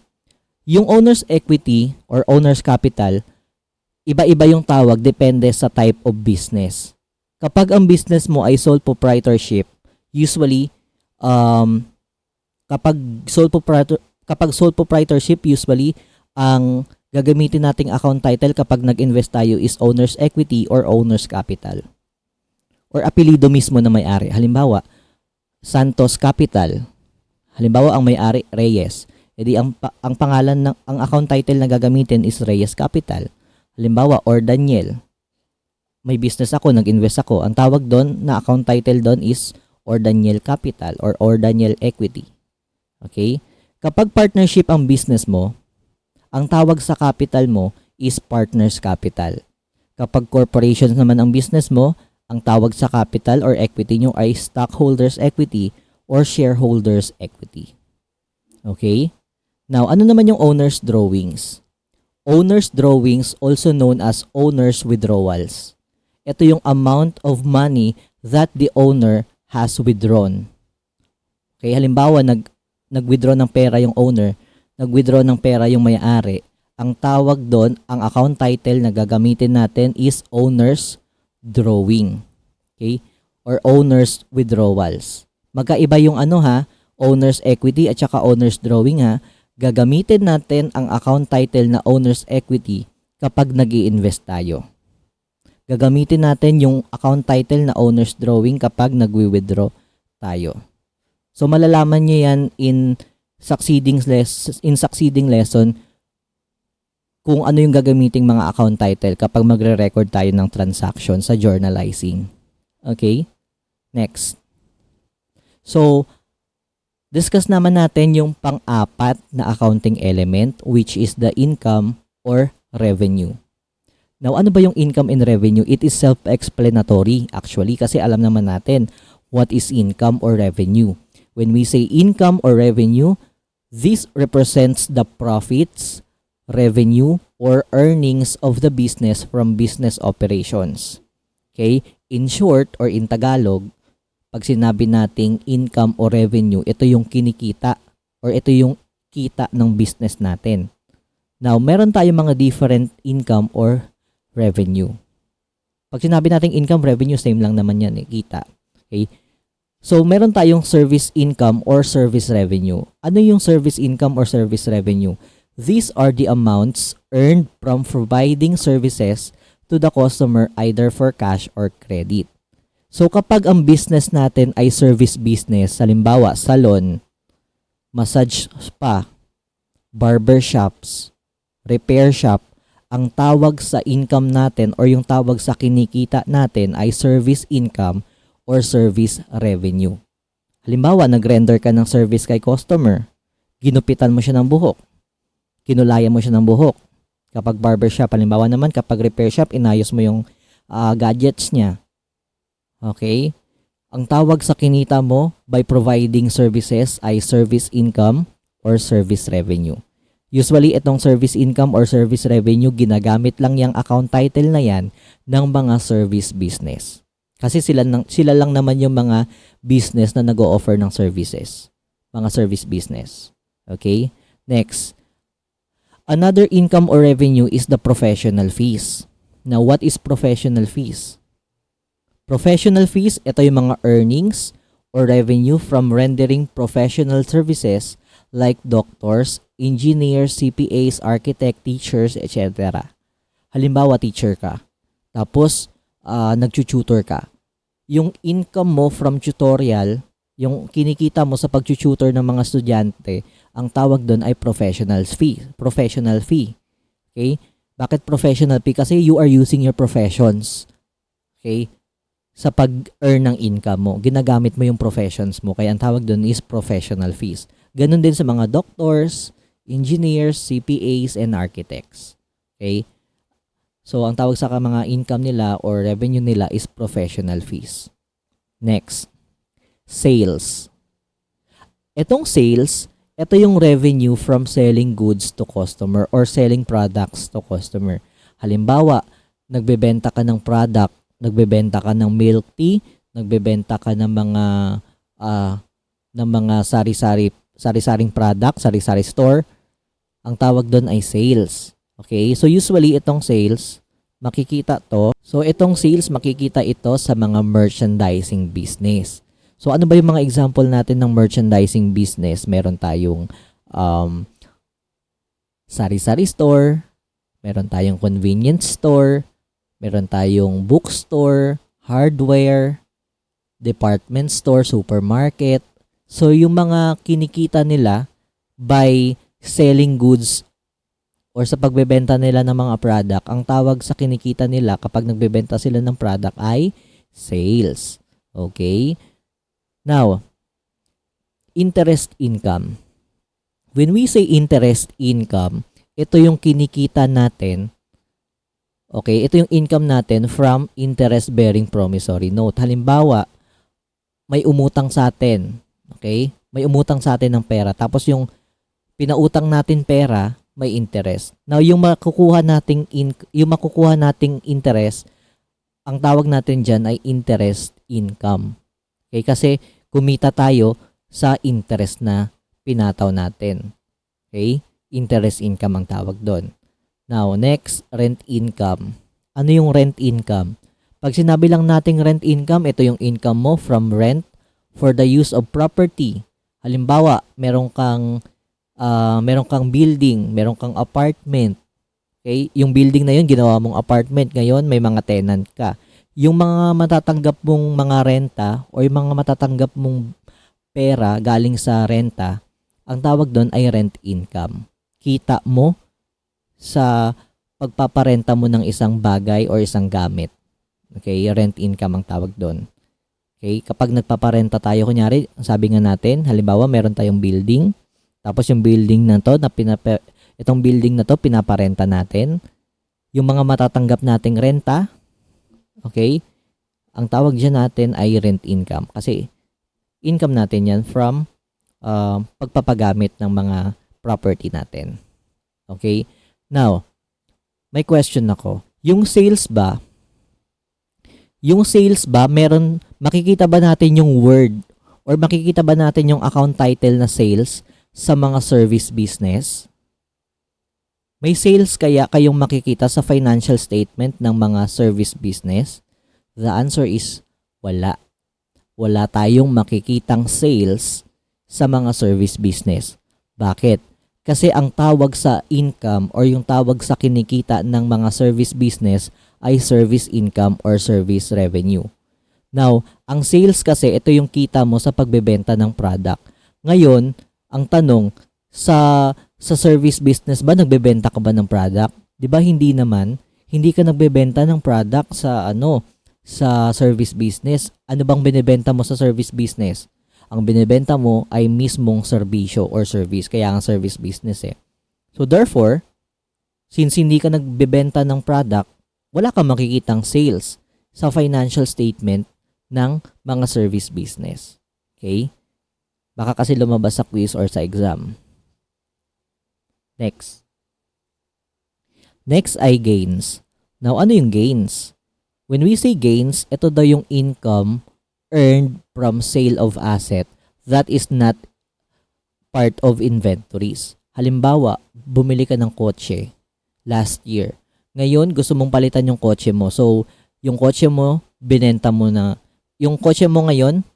yung owner's equity or owner's capital, iba-iba yung tawag depende sa type of business. Kapag ang business mo ay sole proprietorship, usually, kapag sole proprietorship, usually, ang gagamitin nating account title kapag nag-invest tayo is owner's equity or owner's capital. Or apelido mismo na may-ari. Halimbawa, Santos Capital. Halimbawa, ang may-ari, Reyes. Edi ang pangalan ng ang account title na gagamitin is Reyes Capital. Halimbawa, or Daniel. May business ako, nag-invest ako. Ang tawag doon na account title doon is or Daniel Capital or Daniel Equity. Okay? Kapag partnership ang business mo, ang tawag sa capital mo is partner's capital. Kapag corporation naman ang business mo, ang tawag sa capital or equity nyo ay stockholders equity or shareholders equity. Okay? Now, ano naman yung owner's drawings? Owner's drawings, also known as owner's withdrawals. Ito yung amount of money that the owner has withdrawn. Okay, halimbawa, nag-withdraw ng pera yung owner, nag-withdraw ng pera yung may-ari. Ang tawag doon, ang account title na gagamitin natin is owner's drawing. Okay? Or owner's withdrawals. Magkaiba yung owner's equity at saka owner's drawing Gagamitin natin ang account title na owner's equity kapag nag-i-invest tayo. Gagamitin natin yung account title na owner's drawing kapag nagwi-withdraw tayo. So malalaman niyo yan in succeeding lesson kung ano yung gagamiting mga account title kapag magre-record tayo ng transaction sa journalizing. Okay? Next. So, discuss naman natin yung pang-apat na accounting element which is the income or revenue. Now, ano ba yung income and revenue? It is self-explanatory actually kasi alam naman natin what is income or revenue. When we say income or revenue, this represents the profits, revenue, or earnings of the business from business operations. Okay? In short or in Tagalog, pag sinabi nating income o revenue, ito yung kinikita or ito yung kita ng business natin. Now, meron tayong mga different income or revenue. Pag sinabi nating income, revenue, same lang naman yan, kita. Okay? So, meron tayong service income or service revenue. Ano yung service income or service revenue? These are the amounts earned from providing services to the customer either for cash or credit. So, kapag ang business natin ay service business, halimbawa, salon, massage spa, barber shops, repair shop, ang tawag sa income natin or yung tawag sa kinikita natin ay service income or service revenue. Halimbawa, nag-render ka ng service kay customer. Ginupitan mo siya ng buhok. Kinulayan mo siya ng buhok. Kapag barbershop, halimbawa naman, kapag repair shop, inayos mo yung gadgets niya. Okay? Ang tawag sa kinita mo by providing services ay service income or service revenue. Usually, itong service income or service revenue, ginagamit lang yung account title na yan ng mga service business. Kasi sila lang naman yung mga business na nag-o-offer ng services. Mga service business. Okay? Next. Another income or revenue is the professional fees. Now, what is professional fees? Professional fees, ito yung mga earnings or revenue from rendering professional services like doctors, engineers, CPAs, architect, teachers, etc. Halimbawa, teacher ka. Tapos, nag-tutor ka. Yung income mo from tutorial, yung kinikita mo sa pag-tutor ng mga estudyante, ang tawag doon ay professional fee. Professional fee. Okay? Bakit professional fee? Kasi you are using your professions. Okay? Sa pag-earn ng income mo, ginagamit mo yung professions mo. Kaya ang tawag doon is professional fees. Ganon din sa mga doctors, engineers, CPAs, and architects. Okay? So, ang tawag sa mga income nila or revenue nila is professional fees. Next, sales. Itong sales, ito yung revenue from selling goods to customer or selling products to customer. Halimbawa, nagbebenta ka ng product, nagbebenta ka ng milk tea, nagbebenta ka ng mga sari-saring product, sari-sari store. Ang tawag doon ay sales. Okay? So usually itong sales, makikita to. So itong sales, makikita ito sa mga merchandising business. So ano ba yung mga example natin ng merchandising business? Meron tayong sari-sari store, meron tayong convenience store, meron tayong bookstore, hardware, department store, supermarket. So yung mga kinikita nila by selling goods or sa pagbebenta nila ng mga product, ang tawag sa kinikita nila kapag nagbebenta sila ng product ay sales. Okay? Now, interest income. When we say interest income, ito yung kinikita natin. Okay? Ito yung income natin from interest-bearing promissory note. Halimbawa, may umutang sa atin. Okay? May umutang sa atin ng pera. Tapos yung pinautang natin pera, may interest. Now, yung makukuha nating interest, ang tawag natin dyan ay interest income. Okay? Kasi kumita tayo sa interest na pinataw natin. Okay? Interest income ang tawag doon. Now, next, rent income. Ano yung rent income? Pag sinabi lang nating rent income, ito yung income mo from rent for the use of property. Halimbawa, meron kang building, meron kang apartment. Okay? Yung building na yun, ginawa mong apartment. Ngayon, may mga tenant ka. Yung mga matatanggap mong mga renta o yung mga matatanggap mong pera galing sa renta, ang tawag doon ay rent income. Kita mo sa pagpaparenta mo ng isang bagay or isang gamit. Okay? Rent income ang tawag doon. Okay? Kapag nagpaparenta tayo, kunyari, sabi nga natin, halimbawa, meron tayong building. Tapos yung building na to, itong building na to, pinaparenta natin. Yung mga matatanggap nating renta, okay, ang tawag dyan natin ay rent income. Kasi income natin yan from pagpapagamit ng mga property natin. Okay? Now, may question ako. Yung sales ba, makikita ba natin yung word or makikita ba natin yung account title na sales sa mga service business? May sales kaya kayong makikita sa financial statement ng mga service business? The answer is wala. wala tayong makikitang sales sa mga service business. Bakit? Kasi ang tawag sa income or yung tawag sa kinikita ng mga service business ay service income or service revenue. Now, ang sales kasi, ito yung kita mo sa pagbebenta ng product. Ngayon, ang tanong, sa service business ba, nagbebenta ka ba ng product? 'Di ba hindi naman? Hindi ka nagbebenta ng product sa service business. Ano bang binebenta mo sa service business? Ang binebenta mo ay mismong serbisyo or service, kaya ang service business eh. So therefore, since hindi ka nagbebenta ng product, wala kang makikitang sales sa financial statement ng mga service business. Okay? Baka kasi lumabas sa quiz or sa exam. Next ay gains. Now, ano yung gains? When we say gains, ito daw yung income earned from sale of asset that is not part of inventories. Halimbawa, bumili ka ng kotse last year. Ngayon, gusto mong palitan yung kotse mo. So, yung kotse mo, binenta mo na. Yung kotse mo ngayon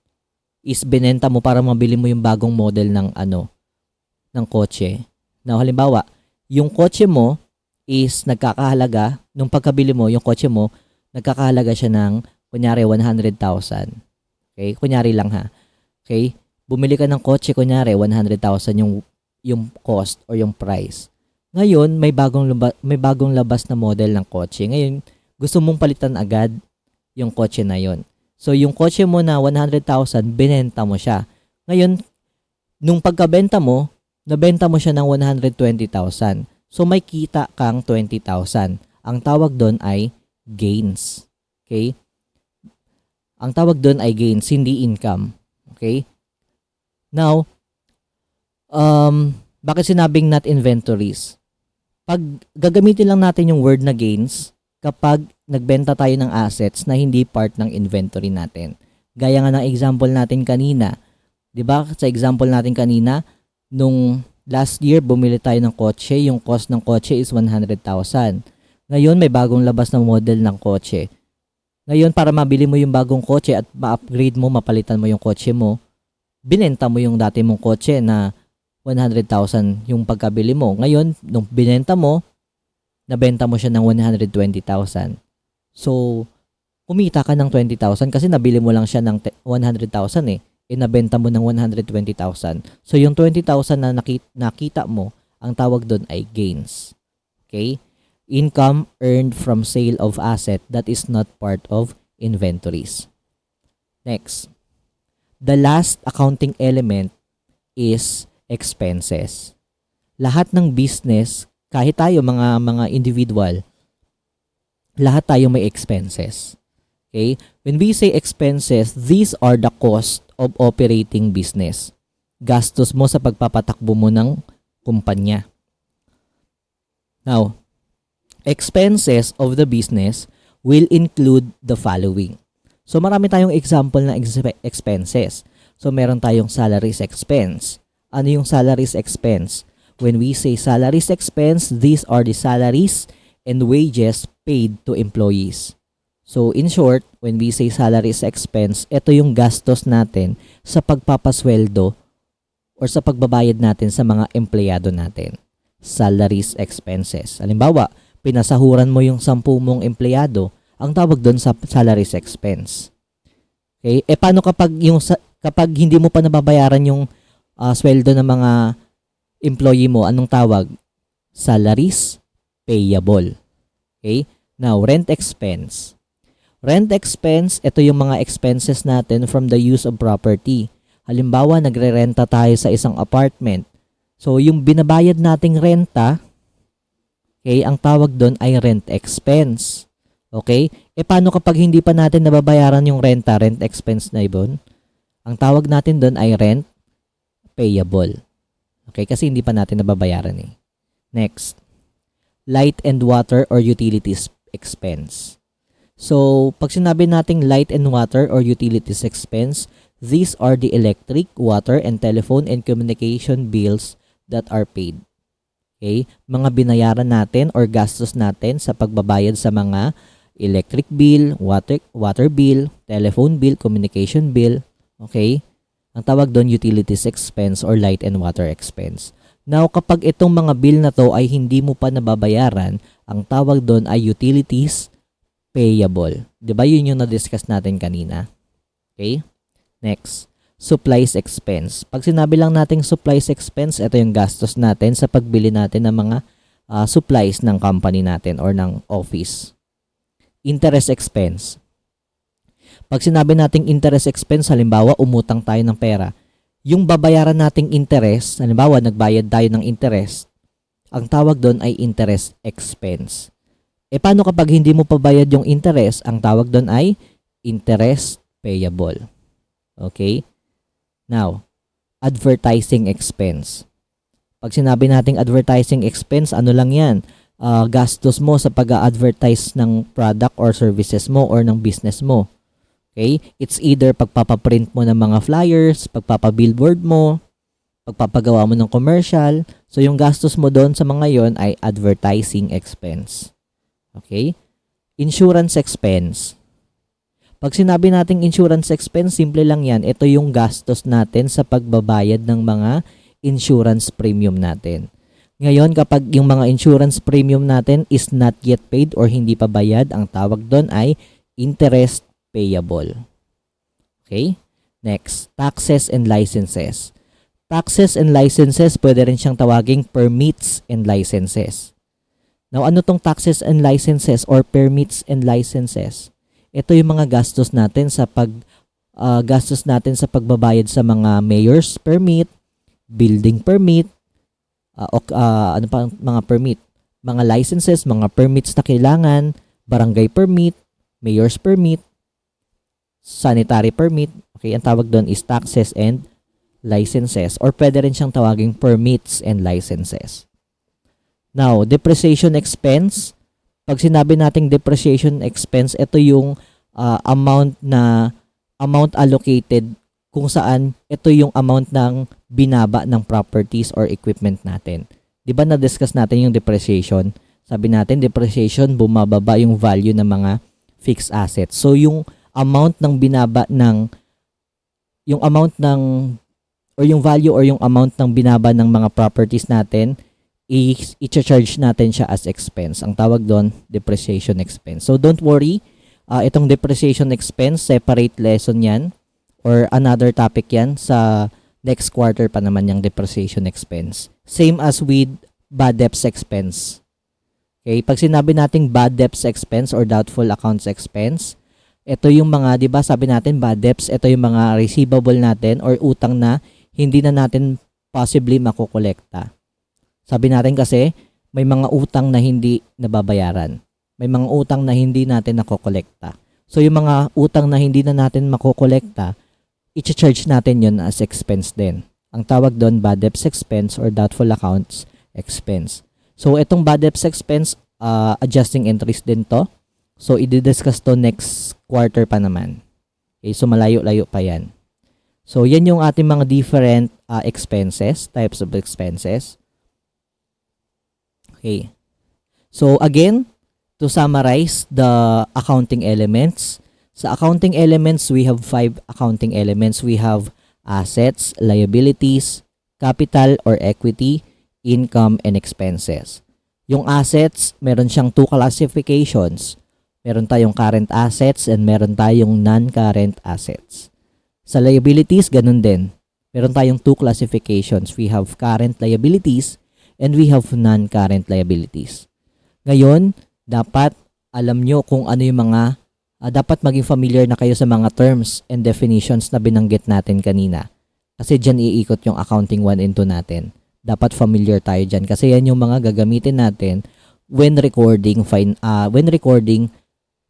is binenta mo para mabili mo yung bagong model ng kotse. Now, halimbawa, yung kotse mo is nagkakahalaga, nung pagkabili mo, yung kotse mo, nagkakahalaga siya ng, kunyari, 100,000. Okay? Kunyari lang ha. Okay? Bumili ka ng kotse, kunyari, 100,000 yung cost or yung price. Ngayon, may bagong labas na model ng kotse. Ngayon, gusto mong palitan agad yung kotse na yon. So, yung kotse mo na 100,000, binenta mo siya. Ngayon, nung pagkabenta mo, nabenta mo siya ng 120,000. So, may kita kang 20,000. Ang tawag doon ay gains. Okay? Ang tawag doon ay gains, hindi income. Okay? Now, bakit sinabing not inventories? Pag gagamitin lang natin yung word na gains kapag nagbenta tayo ng assets na hindi part ng inventory natin. Gaya nga ng example natin kanina. 'Di ba? Sa example natin kanina, nung last year bumili tayo ng kotse, yung cost ng kotse is 100,000. Ngayon may bagong labas na model ng kotse. Ngayon para mabili mo yung bagong kotse at ma-upgrade mo, mapalitan mo yung kotse mo, binenta mo yung dati mong kotse na 100,000 yung pagkabili mo. Ngayon, nung binenta mo, nabenta mo siya ng 120,000. So, kumita ka ng 20,000 kasi nabili mo lang siya ng 100,000 eh. Nabenta mo ng 120,000. So, yung 20,000 na nakita mo, ang tawag doon ay gains. Okay? Income earned from sale of asset that is not part of inventories. Next. The last accounting element is expenses. Lahat ng business, kahit tayo mga individual, lahat tayo may expenses. Okay? When we say expenses, these are the cost of operating business. Gastos mo sa pagpapatakbo mo ng kumpanya. Now, expenses of the business will include the following. So, marami tayong example na expenses. So, meron tayong salaries expense. Ano yung salaries expense? When we say salaries expense, these are the salaries and wages paid to employees. So, in short, when we say salaries expense, ito yung gastos natin sa pagpapasweldo or sa pagbabayad natin sa mga empleyado natin. Salaries expenses. Halimbawa, pinasahuran mo yung 10 mong empleyado, ang tawag doon sa salaries expense. Okay? Paano kapag hindi mo pa nababayaran yung sweldo ng mga employee mo, anong tawag? Salaries payable. Okay? Now, rent expense. Rent expense, ito yung mga expenses natin from the use of property. Halimbawa, nagre-renta tayo sa isang apartment. So, yung binabayad nating renta, okay, ang tawag doon ay rent expense. Okay? Paano kapag hindi pa natin nababayaran yung rent expense na yun? Ang tawag natin doon ay rent payable. Okay? Kasi hindi pa natin nababayaran eh. Next. Light and water or utilities expense. So, pag sinabi nating light and water or utilities expense, these are the electric, water, and telephone and communication bills that are paid. Okay? Mga binayaran natin or gastos natin sa pagbabayad sa mga electric bill, water bill, telephone bill, communication bill, Okay? Ang tawag doon utilities expense or light and water expense. Now, kapag itong mga bill na to ay hindi mo pa nababayaran, ang tawag doon ay utilities payable. 'Di ba? Yun yung na-discuss natin kanina. Okay? Next, supplies expense. Pag sinabi lang nating supplies expense, ito yung gastos natin sa pagbili natin ng mga supplies ng company natin or ng office. Interest expense. Pag sinabi nating interest expense, halimbawa umutang tayo ng pera, yung babayaran nating interest, halimbawa nagbayad tayo ng interest, ang tawag doon ay interest expense. E paano kapag hindi mo pabayad yung interest? Ang tawag doon ay interest payable. Okay? Now, advertising expense. Pag sinabi nating advertising expense, ano lang yan? Gastos mo sa pag-a-advertise ng product or services mo or ng business mo. Okay? It's either pagpapaprint mo ng mga flyers, pagpapabillboard mo, pagpapagawa mo ng commercial. So, yung gastos mo doon sa mga yon ay advertising expense. Okay? Insurance expense. Pag sinabi nating insurance expense, simple lang yan. Ito yung gastos natin sa pagbabayad ng mga insurance premium natin. Ngayon, kapag yung mga insurance premium natin is not yet paid or hindi pa bayad, ang tawag doon ay interest payable. Okay? Next, taxes and licenses. Taxes and licenses, pwede rin siyang tawaging permits and licenses. Now, ano tong taxes and licenses or permits and licenses? Ito yung mga gastos natin sa pagbabayad sa mga mayor's permit, building permit, ano pa mga permit, mga licenses, mga permits na kailangan, barangay permit, mayor's permit, sanitary permit. Okay, ang tawag doon is taxes and licenses or pwede rin siyang tawaging permits and licenses. Now, depreciation expense. Pag sinabi nating depreciation expense, ito yung amount allocated kung saan ito yung amount ng binaba ng properties or equipment natin. 'Di ba na-discuss natin yung depreciation? Sabi natin depreciation, bumababa yung value ng mga fixed assets. So yung amount ng binaba ng yung amount ng binaba ng mga properties natin, i-charge natin siya as expense. Ang tawag doon, depreciation expense. So don't worry, itong depreciation expense, separate lesson yan or another topic yan sa next quarter pa naman yung depreciation expense. Same as with bad debts expense. Okay, pag sinabi nating bad debts expense or doubtful accounts expense, ito yung mga, 'di ba, sabi natin bad debts, ito yung mga receivable natin or utang na hindi na natin possibly makokolekta. Sabi natin kasi may mga utang na hindi nababayaran. May mga utang na hindi natin nakokolekta. So yung mga utang na hindi na natin makokolekta, i-charge natin yun as expense din. Ang tawag doon bad debts expense or doubtful accounts expense. So itong bad debts expense, adjusting entries din to. So i-discuss to next quarter pa naman. Okay, so malayo-layo pa yan. So yan yung ating mga different expenses, types of expenses. Okay. So again, to summarize the accounting elements. Sa accounting elements, we have 5 accounting elements. We have assets, liabilities, capital or equity, income, and expenses. Yung assets, meron siyang 2 classifications. Meron tayong current assets and meron tayong non-current assets. Sa liabilities, ganun din. Meron tayong 2 classifications. We have current liabilities and we have non-current liabilities. Ngayon, dapat alam nyo kung ano yung mga, dapat maging familiar na kayo sa mga terms and definitions na binanggit natin kanina. Kasi dyan iikot yung accounting 1 and 2 natin. Dapat familiar tayo dyan kasi yan yung mga gagamitin natin when recording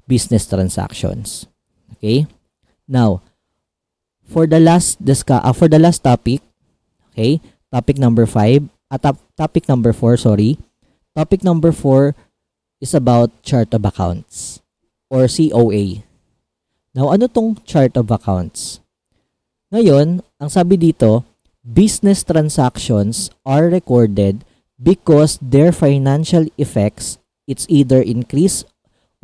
business transactions. Okay? Now, for the last topic, okay? Topic number 4, sorry. Topic number 4 is about chart of accounts or COA. Now, ano tong chart of accounts? Ngayon, ang sabi dito, business transactions are recorded because their financial effects, it's either increase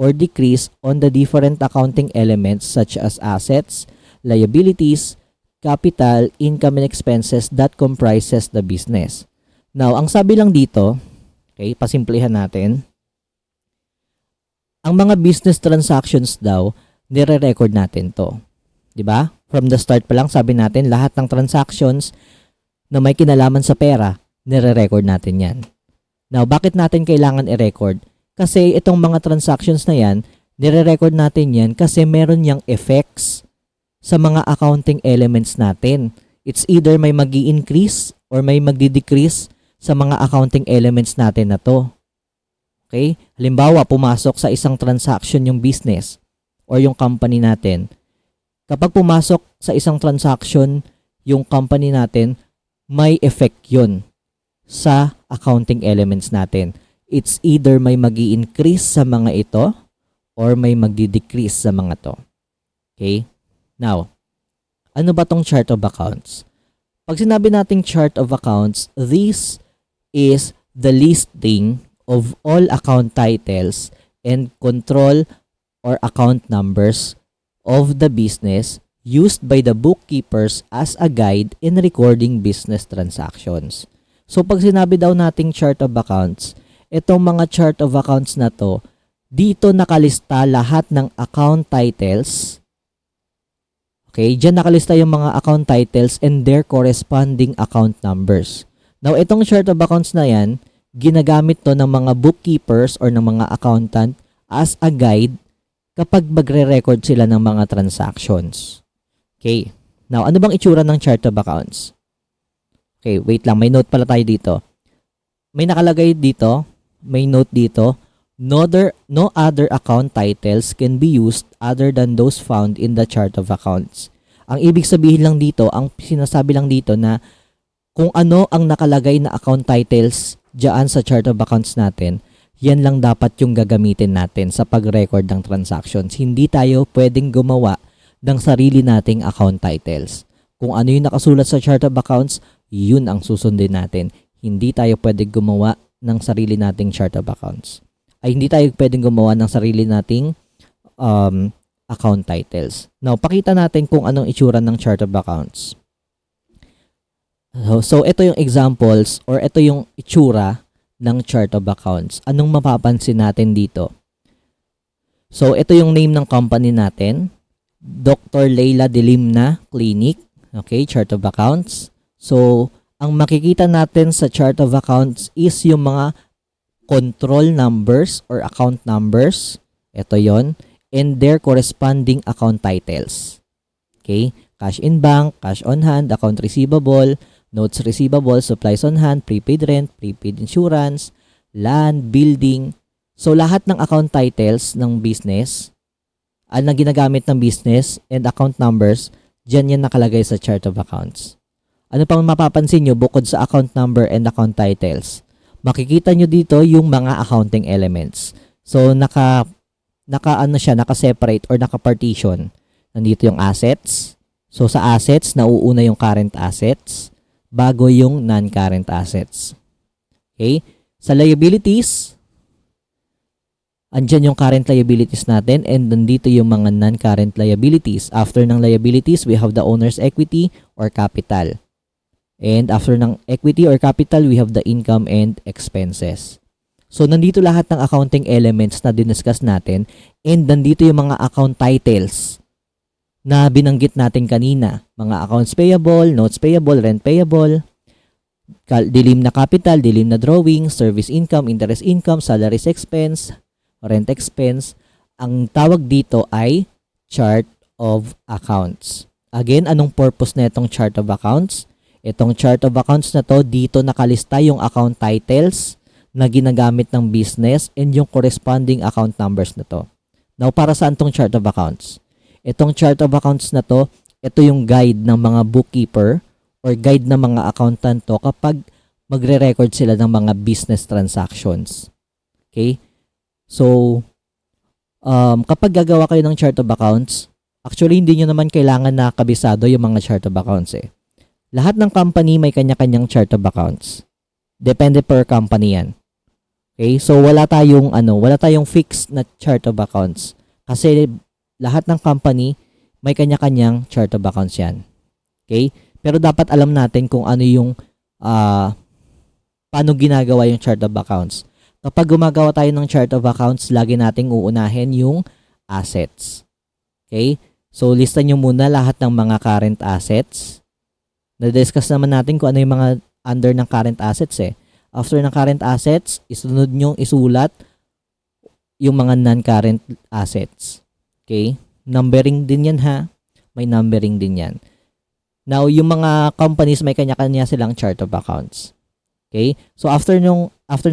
or decrease on the different accounting elements such as assets, liabilities, capital, income, and expenses that comprises the business. Now, ang sabi lang dito, okay, pasimplihan natin, ang mga business transactions daw, nire-record natin to. 'Di ba? From the start pa lang, sabi natin, lahat ng transactions na may kinalaman sa pera, nire-record natin yan. Now, bakit natin kailangan i-record? Kasi itong mga transactions na yan, nire-record natin yan kasi meron yang effects sa mga accounting elements natin. It's either may magi-increase or may magdi-decrease sa mga accounting elements natin na to. Okay? Halimbawa, pumasok sa isang transaction yung business or yung company natin. Kapag pumasok sa isang transaction yung company natin, may effect yun sa accounting elements natin. It's either may magi-increase sa mga ito or may magdi-decrease sa mga to. Okay? Now, ano ba tong chart of accounts? Pag sinabi nating chart of accounts, this is the listing of all account titles and control or account numbers of the business used by the bookkeepers as a guide in recording business transactions. So pag sinabi daw nating chart of accounts, itong mga chart of accounts na to, dito nakalista lahat ng account titles. Okay, diyan nakalista yung mga account titles and their corresponding account numbers. Now, itong chart of accounts na yan, ginagamit to ng mga bookkeepers or ng mga accountant as a guide kapag magre-record sila ng mga transactions. Okay. Now, ano bang itsura ng chart of accounts? Okay, wait lang. May note pala tayo dito. May nakalagay dito, may note dito, no other account titles can be used other than those found in the chart of accounts. Ang ibig sabihin lang dito, ang sinasabi lang dito na kung ano ang nakalagay na account titles diyan sa chart of accounts natin, yan lang dapat yung gagamitin natin sa pag-record ng transactions. Hindi tayo pwedeng gumawa ng sarili nating account titles. Kung ano yung nakasulat sa chart of accounts, yun ang susundin natin. Hindi tayo pwedeng gumawa ng sarili nating chart of accounts. Ay hindi tayo pwedeng gumawa ng sarili nating account titles. Now, pakita natin kung anong itsura ng chart of accounts. So ito yung examples or ito yung itsura ng chart of accounts. Anong mapapansin natin dito? So ito yung name ng company natin, Dr. Leila Dilimna Clinic. Okay, chart of accounts. So ang makikita natin sa chart of accounts is yung mga control numbers or account numbers. Ito yon, and their corresponding account titles. Okay, cash in bank, cash on hand, account receivable, notes receivable, supplies on hand, prepaid rent, prepaid insurance, land, building. So, lahat ng account titles ng business, na ginagamit ng business and account numbers, dyan yan nakalagay sa chart of accounts. Ano pang mapapansin nyo bukod sa account number and account titles? Makikita nyo dito yung mga accounting elements. So, naka-separate or naka-partition. Nandito yung assets. So, sa assets, nauuna yung current assets bago yung non-current assets. Okay? Sa liabilities, andyan yung current liabilities natin and nandito yung mga non-current liabilities. After ng liabilities, we have the owner's equity or capital. And after ng equity or capital, we have the income and expenses. So, nandito lahat ng accounting elements na diniscuss natin and nandito yung mga account titles na binanggit natin kanina. Mga accounts payable, notes payable, rent payable, dilim na capital, dilim na drawing, service income, interest income, salaries expense, rent expense. Ang tawag dito ay chart of accounts. Again, anong purpose na itong chart of accounts? Itong chart of accounts na to, dito nakalista yung account titles na ginagamit ng business and yung corresponding account numbers na to. Now, para saan tong chart of accounts? Itong chart of accounts na to, ito yung guide ng mga bookkeeper or guide ng mga accountant to kapag magre-record sila ng mga business transactions. Okay? So, kapag gagawa kayo ng chart of accounts, actually hindi nyo naman kailangan na kabisado yung mga chart of accounts eh. Lahat ng company may kanya-kanyang chart of accounts. Depende per company yan. Okay? So, wala tayong fixed na chart of accounts. Kasi lahat ng company may kanya-kanyang chart of accounts yan. Okay? Pero dapat alam natin kung ano yung paano ginagawa yung chart of accounts. Kapag gumagawa tayo ng chart of accounts, lagi nating uunahin yung assets. Okay? So, lista nyo muna lahat ng mga current assets. Na-discuss naman natin kung ano yung mga under ng current assets eh. After ng current assets, isunod nyo isulat yung mga non-current assets. Okay? Numbering din yan ha. May numbering din yan. Now, yung mga companies may kanya-kanya silang chart of accounts. Okay? So, after ng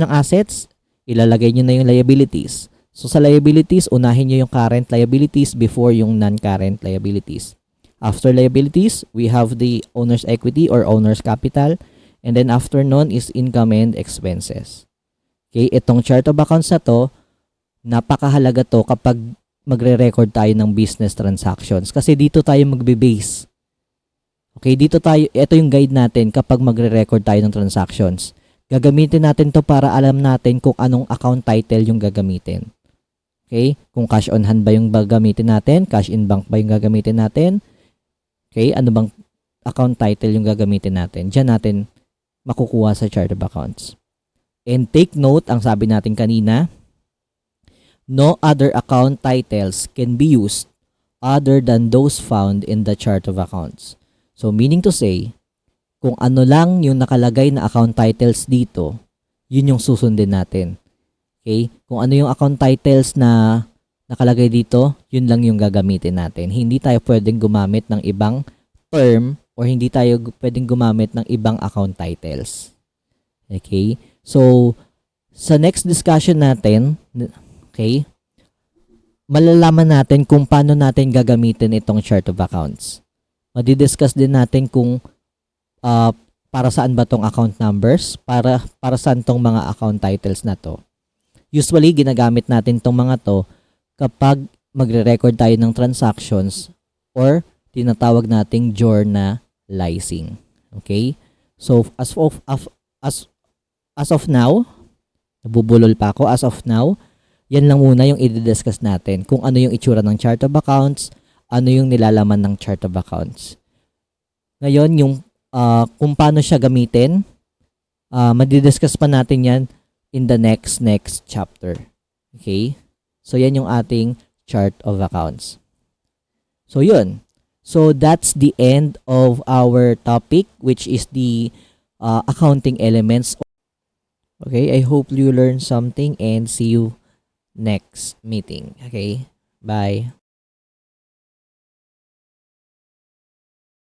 assets, ilalagay nyo na yung liabilities. So, sa liabilities, unahin nyo yung current liabilities before yung non-current liabilities. After liabilities, we have the owner's equity or owner's capital. And then after nun is income and expenses. Okay? Itong chart of accounts na to, napakahalaga to kapag magre-record tayo ng business transactions. Kasi dito tayo magbe-base. Okay? Dito tayo, ito yung guide natin kapag magre-record tayo ng transactions. Gagamitin natin to para alam natin kung anong account title yung gagamitin. Okay? Kung cash on hand ba yung gagamitin natin, cash in bank ba yung gagamitin natin, okay? Ano bang account title yung gagamitin natin? Diyan natin makukuha sa chart of accounts. And take note, ang sabi natin kanina, no other account titles can be used other than those found in the chart of accounts. So, meaning to say, kung ano lang yung nakalagay na account titles dito, yun yung susundin natin. Okay? Kung ano yung account titles na nakalagay dito, yun lang yung gagamitin natin. Hindi tayo pwedeng gumamit ng ibang term or hindi tayo pwedeng gumamit ng ibang account titles. Okay? So, sa next discussion natin, okay, malalaman natin kung paano natin gagamitin itong chart of accounts. Madi-discuss din natin kung para saan ba tong account numbers, para saan tong mga account titles na to. Usually, ginagamit natin tong mga to kapag magre-record tayo ng transactions or tinatawag nating journalizing. Okay? So, as of now, nabubulol pa ako, as of now, yan lang muna yung i-discuss natin. Kung ano yung itsura ng chart of accounts, ano yung nilalaman ng chart of accounts. Ngayon, yung kung paano siya gamitin, madidiscuss pa natin yan in the next chapter. Okay? So, yan yung ating chart of accounts. So, yun. So, that's the end of our topic, which is the accounting elements. Okay? I hope you learned something and see you next meeting. Okay? Bye.